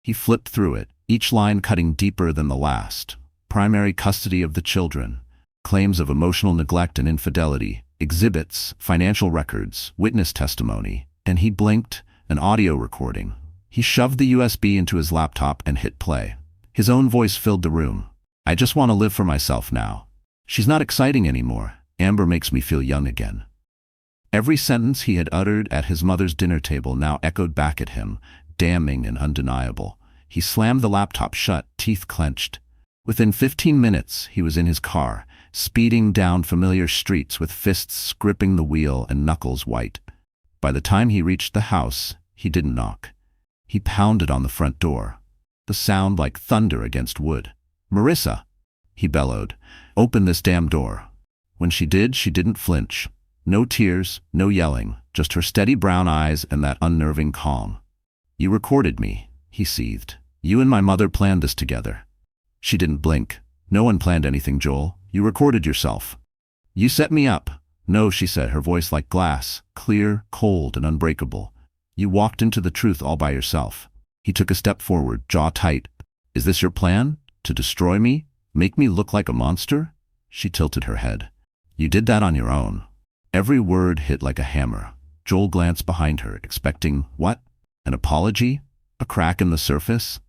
Speaker 1: He flipped through it, each line cutting deeper than the last. Primary custody of the children, claims of emotional neglect and infidelity, exhibits, financial records, witness testimony, and he blinked, an audio recording. He shoved the USB into his laptop and hit play. His own voice filled the room. "I just want to live for myself now. She's not exciting anymore. Amber makes me feel young again." Every sentence he had uttered at his mother's dinner table now echoed back at him, damning and undeniable. He slammed the laptop shut, teeth clenched. Within 15 minutes, he was in his car, speeding down familiar streets with fists gripping the wheel and knuckles white. By the time he reached the house, he didn't knock. He pounded on the front door, the sound like thunder against wood. "Marissa!" he bellowed. "Open this damn door." When she did, she didn't flinch. No tears, no yelling, just her steady brown eyes and that unnerving calm. "You recorded me," he seethed. "You and my mother planned this together." She didn't blink. "No one planned anything, Joel. You recorded yourself." "You set me up." "No," she said, her voice like glass, clear, cold, and unbreakable. "You walked into the truth all by yourself." He took a step forward, jaw tight. "Is this your plan? To destroy me? Make me look like a monster?" She tilted her head. "You did that on your own." Every word hit like a hammer. Joel glanced behind her, expecting, what? An apology? A crack in the surface?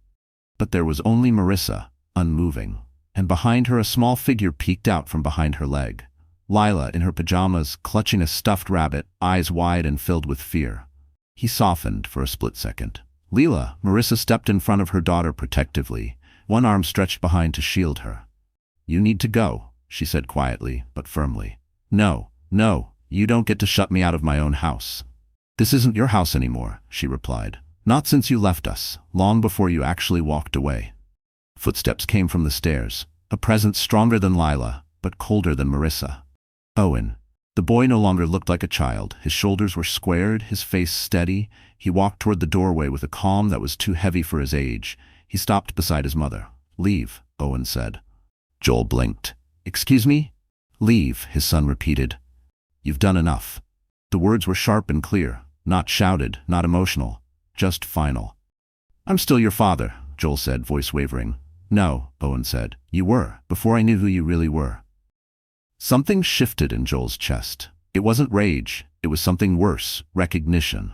Speaker 1: But there was only Marissa, unmoving. And behind her a small figure peeked out from behind her leg. Lila, in her pajamas, clutching a stuffed rabbit, eyes wide and filled with fear. He softened for a split second. "Lila," Marissa stepped in front of her daughter protectively, one arm stretched behind to shield her. "You need to go," she said quietly, but firmly. No, you don't get to shut me out of my own house." "This isn't your house anymore," she replied. "Not since you left us, long before you actually walked away." Footsteps came from the stairs, a presence stronger than Lila, but colder than Marissa. Owen. The boy no longer looked like a child. His shoulders were squared, his face steady. He walked toward the doorway with a calm that was too heavy for his age. He stopped beside his mother. "Leave," Owen said. Joel blinked. "Excuse me?" "Leave," his son repeated. "You've done enough." The words were sharp and clear, not shouted, not emotional, just final. "I'm still your father," Joel said, voice wavering. "No," Owen said. "You were, before I knew who you really were." Something shifted in Joel's chest. It wasn't rage, it was something worse, recognition.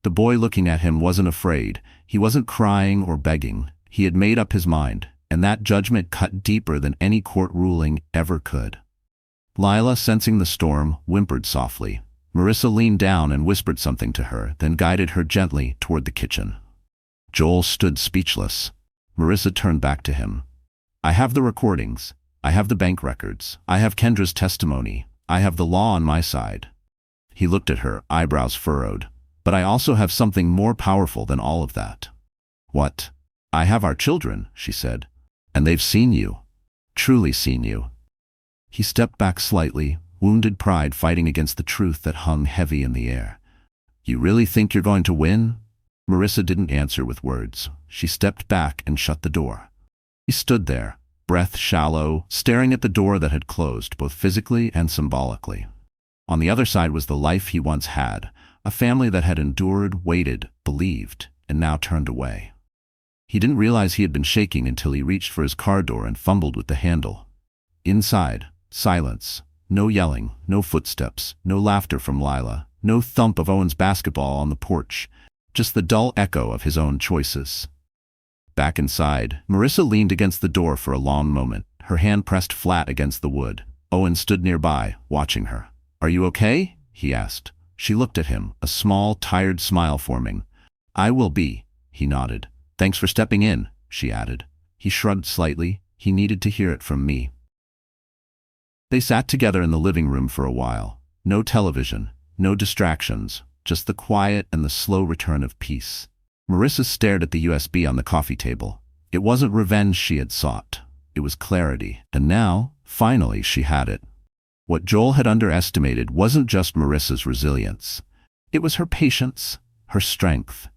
Speaker 1: The boy looking at him wasn't afraid, he wasn't crying or begging. He had made up his mind, and that judgment cut deeper than any court ruling ever could. Lila, sensing the storm, whimpered softly. Marissa leaned down and whispered something to her, then guided her gently toward the kitchen. Joel stood speechless. Marissa turned back to him. I have the recordings. I have the bank records. I have Kendra's testimony. I have the law on my side. He looked at her, eyebrows furrowed. But I also have something more powerful than all of that. What? I have our children, she said. And they've seen you. Truly seen you. He stepped back slightly, wounded pride fighting against the truth that hung heavy in the air. You really think you're going to win? Marissa didn't answer with words. She stepped back and shut the door. He stood there, breath shallow, staring at the door that had closed, both physically and symbolically. On the other side was the life he once had, a family that had endured, waited, believed, and now turned away. He didn't realize he had been shaking until he reached for his car door and fumbled with the handle. Inside, silence. No yelling, no footsteps, no laughter from Lila, no thump of Owen's basketball on the porch, just the dull echo of his own choices. Back inside, Marissa leaned against the door for a long moment, her hand pressed flat against the wood. Owen stood nearby, watching her. Are you okay? He asked. She looked at him, a small, tired smile forming. I will be, he nodded. Thanks for stepping in, she added. He shrugged slightly. He needed to hear it from me. They sat together in the living room for a while. No television, no distractions, just the quiet and the slow return of peace. Marissa stared at the USB on the coffee table. It wasn't revenge she had sought. It was clarity. And now, finally, she had it. What Joel had underestimated wasn't just Marissa's resilience. It was her patience, her strength,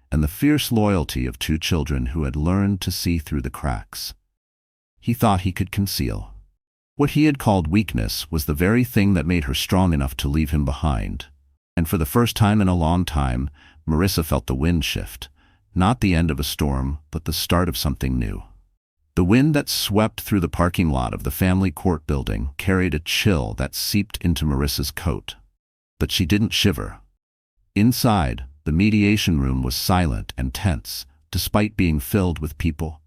Speaker 1: and the fierce loyalty of two children who had learned to see through the cracks. He thought he could conceal. What he had called weakness was the very thing that made her strong enough to leave him behind. And for the first time in a long time, Marissa felt the wind shift. Not the end of a storm, but the start of something new. The wind that swept through the parking lot of the family court building carried a chill that seeped into Marissa's coat. But she didn't shiver. Inside, the mediation room was silent and tense, despite being filled with people.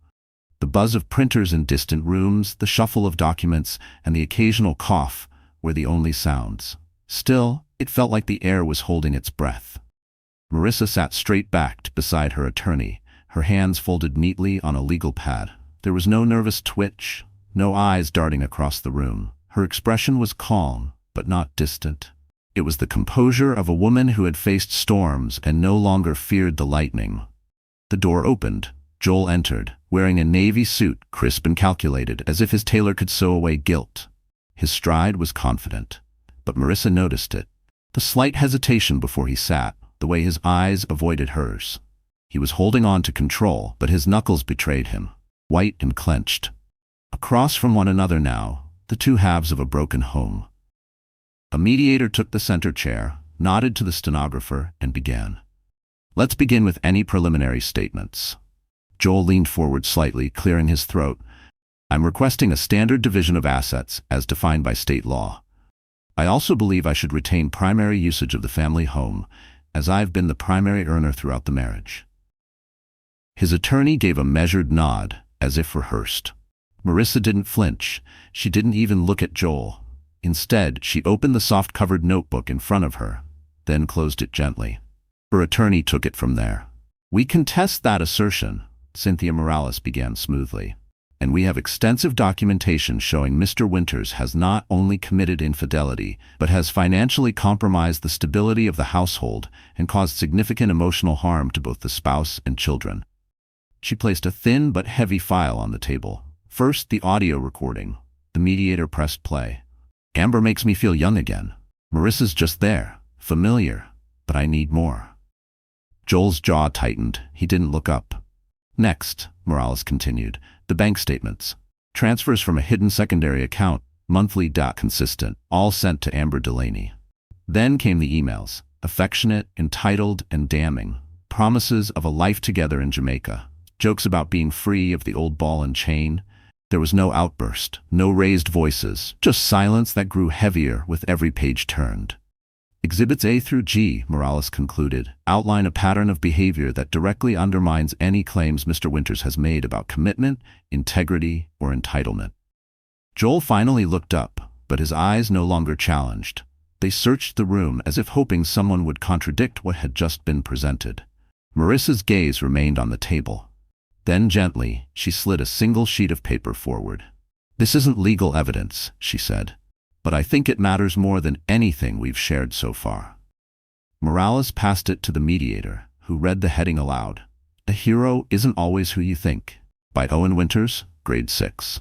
Speaker 1: The buzz of printers in distant rooms, the shuffle of documents, and the occasional cough were the only sounds. Still, it felt like the air was holding its breath. Marissa sat straight-backed beside her attorney, her hands folded neatly on a legal pad. There was no nervous twitch, no eyes darting across the room. Her expression was calm, but not distant. It was the composure of a woman who had faced storms and no longer feared the lightning. The door opened. Joel entered, wearing a navy suit, crisp and calculated, as if his tailor could sew away guilt. His stride was confident, but Marissa noticed it. The slight hesitation before he sat, the way his eyes avoided hers. He was holding on to control, but his knuckles betrayed him, white and clenched. Across from one another now, the two halves of a broken home. A mediator took the center chair, nodded to the stenographer, and began. Let's begin with any preliminary statements. Joel leaned forward slightly, clearing his throat. I'm requesting a standard division of assets as defined by state law. I also believe I should retain primary usage of the family home, as I've been the primary earner throughout the marriage. His attorney gave a measured nod, as if rehearsed. Marissa didn't flinch. She didn't even look at Joel. Instead, she opened the soft-covered notebook in front of her, then closed it gently. Her attorney took it from there. We contest that assertion, Cynthia Morales began smoothly. And we have extensive documentation showing Mr. Winters has not only committed infidelity, but has financially compromised the stability of the household and caused significant emotional harm to both the spouse and children. She placed a thin but heavy file on the table. First, the audio recording. The mediator pressed play. Amber makes me feel young again. Marissa's just there, familiar, but I need more. Joel's jaw tightened. He didn't look up. Next, Morales continued, the bank statements. Transfers from a hidden secondary account, monthly, consistent, all sent to Amber Delaney. Then came the emails, affectionate, entitled, and damning. Promises of a life together in Jamaica. Jokes about being free of the old ball and chain. There was no outburst, no raised voices, just silence that grew heavier with every page turned. Exhibits A through G, Morales concluded, outline a pattern of behavior that directly undermines any claims Mr. Winters has made about commitment, integrity, or entitlement. Joel finally looked up, but his eyes no longer challenged. They searched the room as if hoping someone would contradict what had just been presented. Marissa's gaze remained on the table. Then gently, she slid a single sheet of paper forward. "This isn't legal evidence," she said, "but I think it matters more than anything we've shared so far." Morales passed it to the mediator, who read the heading aloud. "A hero isn't always who you think," by Owen Winters, grade 6.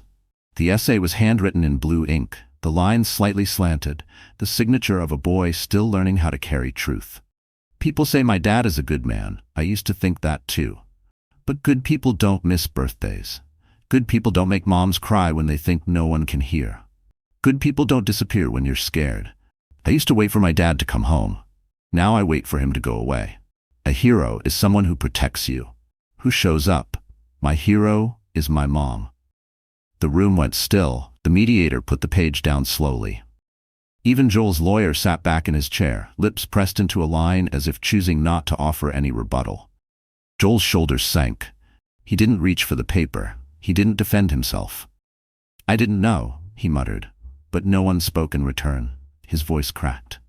Speaker 1: The essay was handwritten in blue ink, the lines slightly slanted, the signature of a boy still learning how to carry truth. "People say my dad is a good man. I used to think that too. But good people don't miss birthdays. Good people don't make moms cry when they think no one can hear. Good people don't disappear when you're scared. I used to wait for my dad to come home. Now I wait for him to go away. A hero is someone who protects you, who shows up. My hero is my mom." The room went still. The mediator put the page down slowly. Even Joel's lawyer sat back in his chair, lips pressed into a line as if choosing not to offer any rebuttal. Joel's shoulders sank. He didn't reach for the paper. He didn't defend himself. "I didn't know," he muttered, but no one spoke in return. His voice cracked.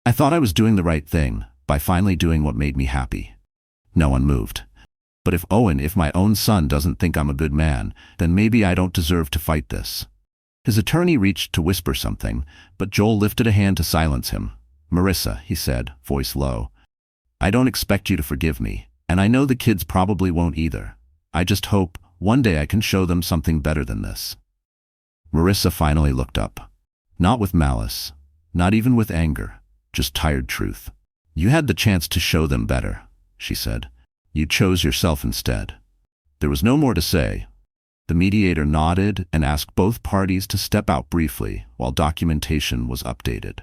Speaker 1: "I thought I was doing the right thing, by finally doing what made me happy." No one moved. "But if my own son doesn't think I'm a good man, then maybe I don't deserve to fight this." His attorney reached to whisper something, but Joel lifted a hand to silence him. "Marissa," he said, voice low, "I don't expect you to forgive me, and I know the kids probably won't either. I just hope one day I can show them something better than this." Marissa finally looked up. Not with malice, not even with anger, just tired truth. "You had the chance to show them better," she said. "You chose yourself instead." There was no more to say. The mediator nodded and asked both parties to step out briefly while documentation was updated.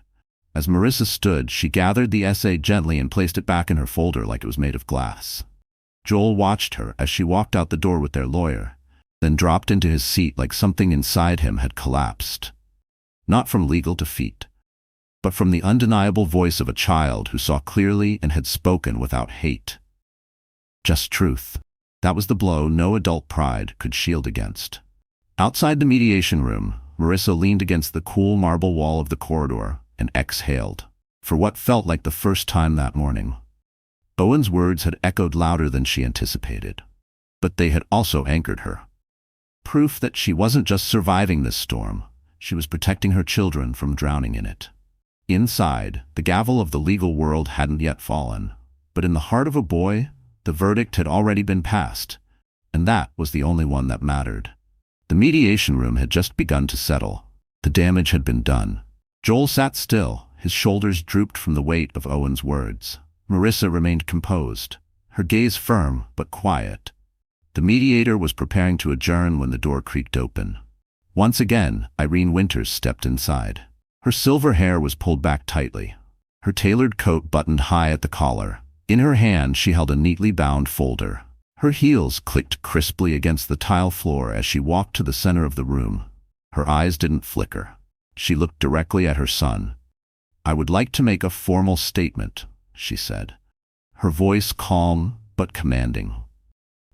Speaker 1: As Marissa stood, she gathered the essay gently and placed it back in her folder like it was made of glass. Joel watched her as she walked out the door with their lawyer, then dropped into his seat like something inside him had collapsed. Not from legal defeat, but from the undeniable voice of a child who saw clearly and had spoken without hate. Just truth. That was the blow no adult pride could shield against. Outside the mediation room, Marissa leaned against the cool marble wall of the corridor and exhaled, for what felt like the first time that morning. Owen's words had echoed louder than she anticipated, but they had also anchored her. Proof that she wasn't just surviving this storm, she was protecting her children from drowning in it. Inside, the gavel of the legal world hadn't yet fallen, but in the heart of a boy, the verdict had already been passed, and that was the only one that mattered. The mediation room had just begun to settle. The damage had been done. Joel sat still, his shoulders drooped from the weight of Owen's words. Marissa remained composed, her gaze firm but quiet. The mediator was preparing to adjourn when the door creaked open. Once again, Irene Winters stepped inside. Her silver hair was pulled back tightly, her tailored coat buttoned high at the collar. In her hand she held a neatly bound folder. Her heels clicked crisply against the tile floor as she walked to the center of the room. Her eyes didn't flicker. She looked directly at her son. "I would like to make a formal statement," she said, her voice calm but commanding.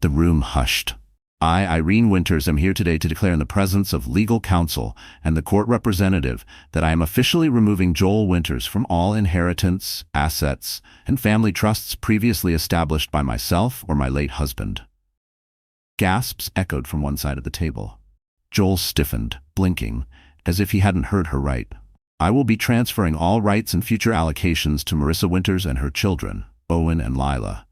Speaker 1: The room hushed. "I, Irene Winters, am here today to declare in the presence of legal counsel and the court representative that I am officially removing Joel Winters from all inheritance, assets, and family trusts previously established by myself or my late husband." Gasps echoed from one side of the table. Joel stiffened, blinking, as if he hadn't heard her right. "I will be transferring all rights and future allocations to Marissa Winters and her children, Owen and Lila,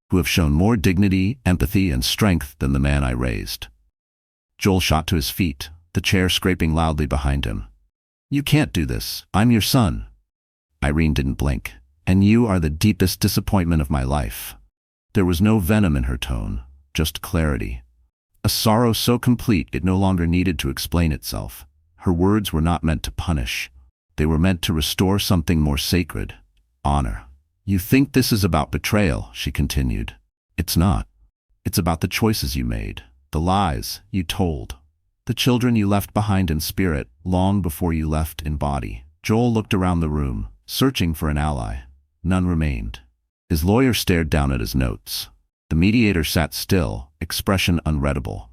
Speaker 1: who have shown more dignity, empathy, and strength than the man I raised." Joel shot to his feet, the chair scraping loudly behind him. "You can't do this. I'm your son." Irene didn't blink. "And you are the deepest disappointment of my life." There was no venom in her tone, just clarity. A sorrow so complete it no longer needed to explain itself. Her words were not meant to punish. They were meant to restore something more sacred: honor. "You think this is about betrayal," she continued. "It's not. It's about the choices you made, the lies you told, the children you left behind in spirit long before you left in body." Joel looked around the room, searching for an ally. None remained. His lawyer stared down at his notes. The mediator sat still, expression unreadable.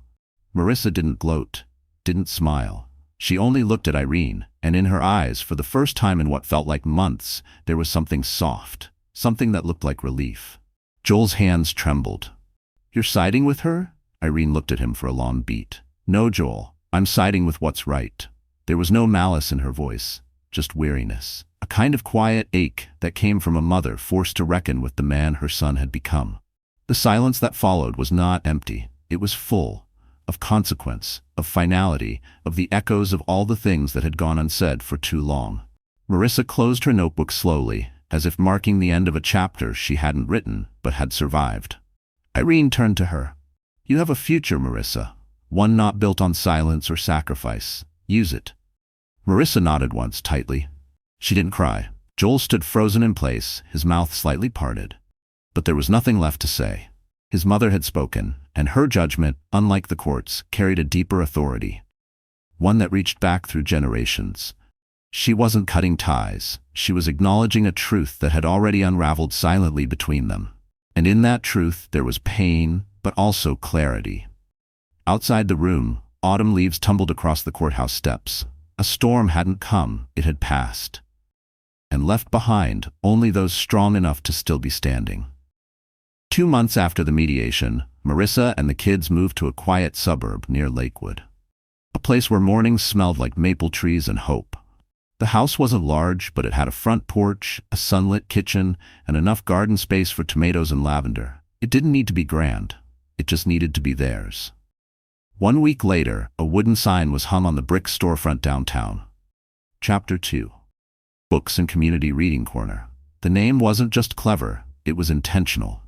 Speaker 1: Marissa didn't gloat, didn't smile. She only looked at Irene, and in her eyes, for the first time in what felt like months, there was something soft, something that looked like relief. Joel's hands trembled. "You're siding with her?" Irene looked at him for a long beat. "No, Joel, I'm siding with what's right." There was no malice in her voice, just weariness, a kind of quiet ache that came from a mother forced to reckon with the man her son had become. The silence that followed was not empty. It was full of consequence, of finality, of the echoes of all the things that had gone unsaid for too long. Marissa closed her notebook slowly, as if marking the end of a chapter she hadn't written but had survived. Irene turned to her. "You have a future, Marissa. One not built on silence or sacrifice. Use it." Marissa nodded once, tightly. She didn't cry. Joel stood frozen in place, his mouth slightly parted. But there was nothing left to say. His mother had spoken, and her judgment, unlike the court's, carried a deeper authority. One that reached back through generations. She wasn't cutting ties. She was acknowledging a truth that had already unraveled silently between them. And in that truth there was pain, but also clarity. Outside the room, autumn leaves tumbled across the courthouse steps. A storm hadn't come, it had passed. And left behind only those strong enough to still be standing. 2 months after the mediation, Marissa and the kids moved to a quiet suburb near Lakewood. A place where mornings smelled like maple trees and hope. The house wasn't large, but it had a front porch, a sunlit kitchen, and enough garden space for tomatoes and lavender. It didn't need to be grand. It just needed to be theirs. 1 week later, a wooden sign was hung on the brick storefront downtown. Chapter 2. Books and Community Reading Corner. The name wasn't just clever, it was intentional.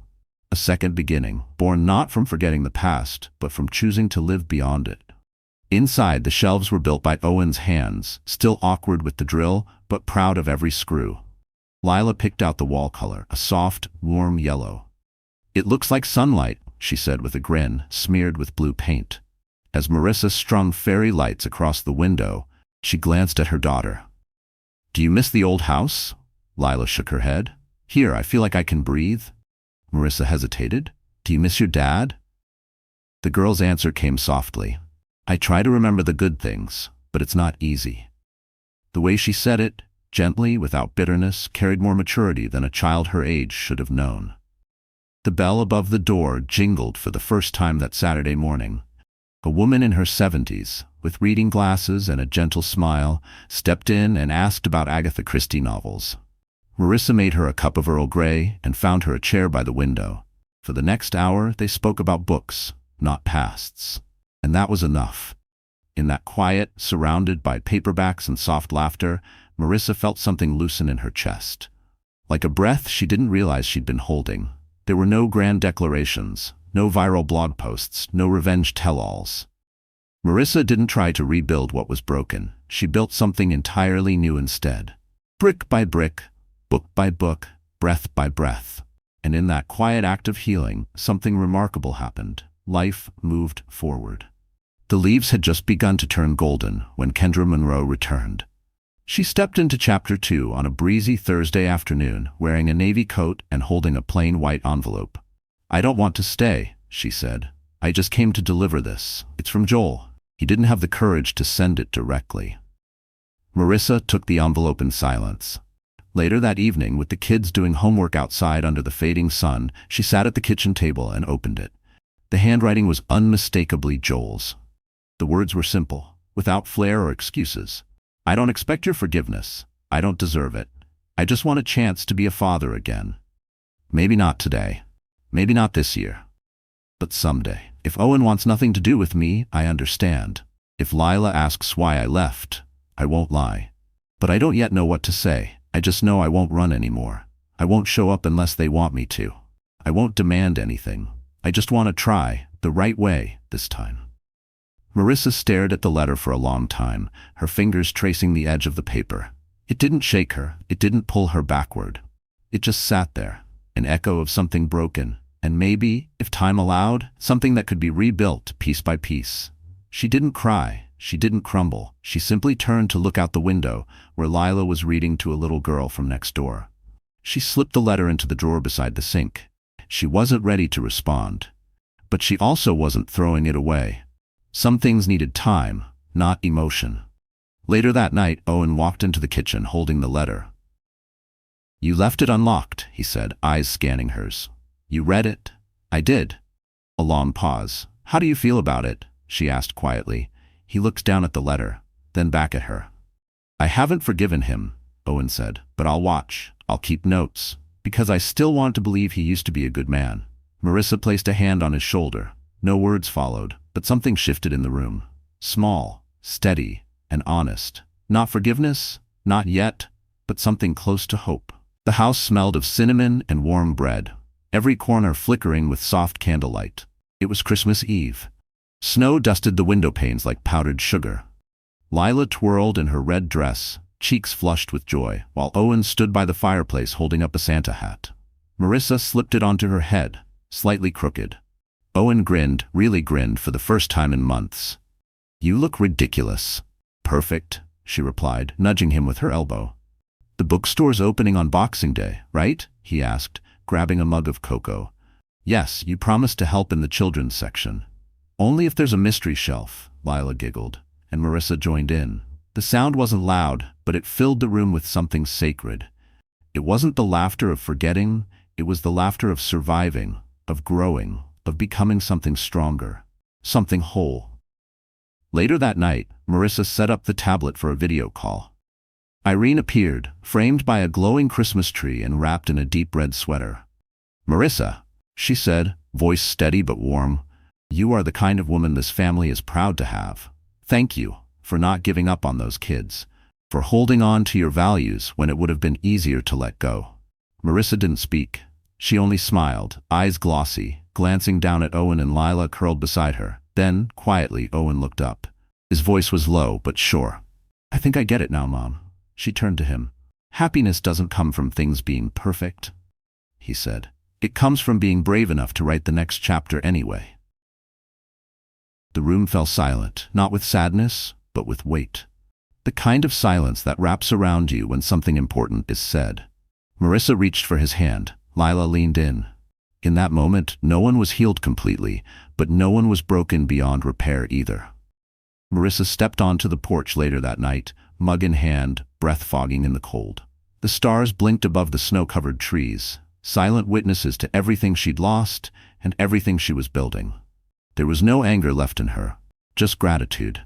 Speaker 1: A second beginning, born not from forgetting the past, but from choosing to live beyond it. Inside, the shelves were built by Owen's hands, still awkward with the drill, but proud of every screw. Lila picked out the wall color, a soft, warm yellow. "It looks like sunlight," she said with a grin, smeared with blue paint. As Marissa strung fairy lights across the window, she glanced at her daughter. "Do you miss the old house?" Lila shook her head. "Here, I feel like I can breathe." Marissa hesitated. "Do you miss your dad?" The girl's answer came softly. "I try to remember the good things, but it's not easy." The way she said it, gently, without bitterness, carried more maturity than a child her age should have known. The bell above the door jingled for the first time that Saturday morning. A woman in her 70s, with reading glasses and a gentle smile, stepped in and asked about Agatha Christie novels. Marissa made her a cup of Earl Grey and found her a chair by the window. For the next hour, they spoke about books, not pasts. And that was enough. In that quiet, surrounded by paperbacks and soft laughter, Marissa felt something loosen in her chest. Like a breath she didn't realize she'd been holding. There were no grand declarations, no viral blog posts, no revenge tell-alls. Marissa didn't try to rebuild what was broken. She built something entirely new instead. Brick by brick, book by book, breath by breath. And in that quiet act of healing, something remarkable happened. Life moved forward. The leaves had just begun to turn golden when Kendra Monroe returned. She stepped into Chapter 2 on a breezy Thursday afternoon, wearing a navy coat and holding a plain white envelope. "I don't want to stay," she said. "I just came to deliver this. It's from Joel." He didn't have the courage to send it directly. Marissa took the envelope in silence. Later that evening, with the kids doing homework outside under the fading sun, she sat at the kitchen table and opened it. The handwriting was unmistakably Joel's. The words were simple, without flair or excuses. "I don't expect your forgiveness. I don't deserve it. I just want a chance to be a father again. Maybe not today. Maybe not this year. But someday. If Owen wants nothing to do with me, I understand. If Lila asks why I left, I won't lie. But I don't yet know what to say. I just know I won't run anymore. I won't show up unless they want me to. I won't demand anything. I just want to try, the right way, this time." Marissa stared at the letter for a long time, her fingers tracing the edge of the paper. It didn't shake her, it didn't pull her backward. It just sat there, an echo of something broken, and maybe, if time allowed, something that could be rebuilt piece by piece. She didn't cry, she didn't crumble, she simply turned to look out the window, where Lila was reading to a little girl from next door. She slipped the letter into the drawer beside the sink. She wasn't ready to respond. But she also wasn't throwing it away. Some things needed time, not emotion. Later that night, Owen walked into the kitchen holding the letter. "You left it unlocked," he said, eyes scanning hers. "You read it?" "I did." A long pause. "How do you feel about it?" she asked quietly. He looked down at the letter, then back at her. "I haven't forgiven him," Owen said, "but I'll watch. I'll keep notes, because I still want to believe he used to be a good man." Marissa placed a hand on his shoulder. No words followed, but something shifted in the room. Small, steady, and honest. Not forgiveness, not yet, but something close to hope. The house smelled of cinnamon and warm bread, every corner flickering with soft candlelight. It was Christmas Eve. Snow dusted the window panes like powdered sugar. Lila twirled in her red dress, cheeks flushed with joy, while Owen stood by the fireplace holding up a Santa hat. Marissa slipped it onto her head, slightly crooked. Owen grinned, really grinned for the first time in months. "You look ridiculous." "Perfect," she replied, nudging him with her elbow. "The bookstore's opening on Boxing Day, right?" he asked, grabbing a mug of cocoa. "Yes, you promised to help in the children's section." "Only if there's a mystery shelf," Lila giggled, and Marissa joined in. The sound wasn't loud, but it filled the room with something sacred. It wasn't the laughter of forgetting, it was the laughter of surviving, of growing, of becoming something stronger, something whole. Later that night, Marissa set up the tablet for a video call. Irene appeared, framed by a glowing Christmas tree and wrapped in a deep red sweater. "Marissa," she said, voice steady but warm, "you are the kind of woman this family is proud to have. Thank you for not giving up on those kids, for holding on to your values when it would have been easier to let go." Marissa didn't speak. She only smiled, eyes glossy, glancing down at Owen and Lila curled beside her. Then, quietly, Owen looked up. His voice was low but sure. "I think I get it now, Mom." She turned to him. "Happiness doesn't come from things being perfect," he said. "It comes from being brave enough to write the next chapter anyway." The room fell silent, not with sadness, but with weight. The kind of silence that wraps around you when something important is said. Marissa reached for his hand. Lila leaned in. In that moment, no one was healed completely, but no one was broken beyond repair either. Marissa stepped onto the porch later that night, mug in hand, breath fogging in the cold. The stars blinked above the snow-covered trees, silent witnesses to everything she'd lost and everything she was building. There was no anger left in her, just gratitude,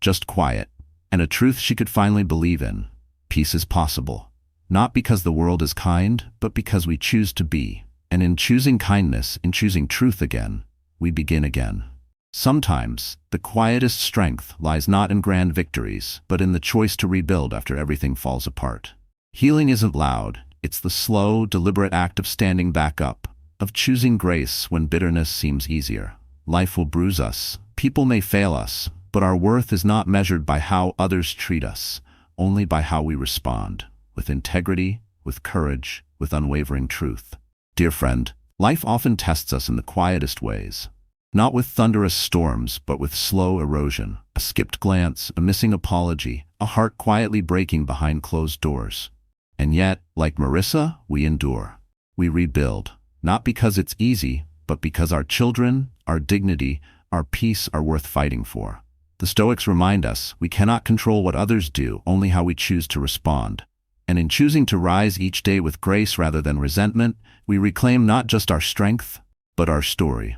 Speaker 1: just quiet, and a truth she could finally believe in. Peace is possible, not because the world is kind, but because we choose to be. And in choosing kindness, in choosing truth again, we begin again. Sometimes, the quietest strength lies not in grand victories, but in the choice to rebuild after everything falls apart. Healing isn't loud, it's the slow, deliberate act of standing back up, of choosing grace when bitterness seems easier. Life will bruise us, people may fail us, but our worth is not measured by how others treat us, only by how we respond, with integrity, with courage, with unwavering truth. Dear friend, life often tests us in the quietest ways. Not with thunderous storms, but with slow erosion. A skipped glance, a missing apology, a heart quietly breaking behind closed doors. And yet, like Marissa, we endure. We rebuild. Not because it's easy, but because our children, our dignity, our peace are worth fighting for. The Stoics remind us we cannot control what others do, only how we choose to respond. And in choosing to rise each day with grace rather than resentment, we reclaim not just our strength, but our story.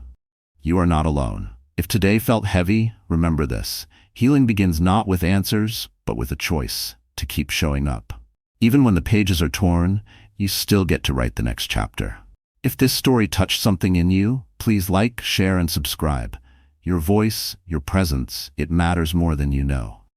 Speaker 1: You are not alone. If today felt heavy, remember this. Healing begins not with answers, but with a choice to keep showing up. Even when the pages are torn, you still get to write the next chapter. If this story touched something in you, please like, share, and subscribe. Your voice, your presence, it matters more than you know.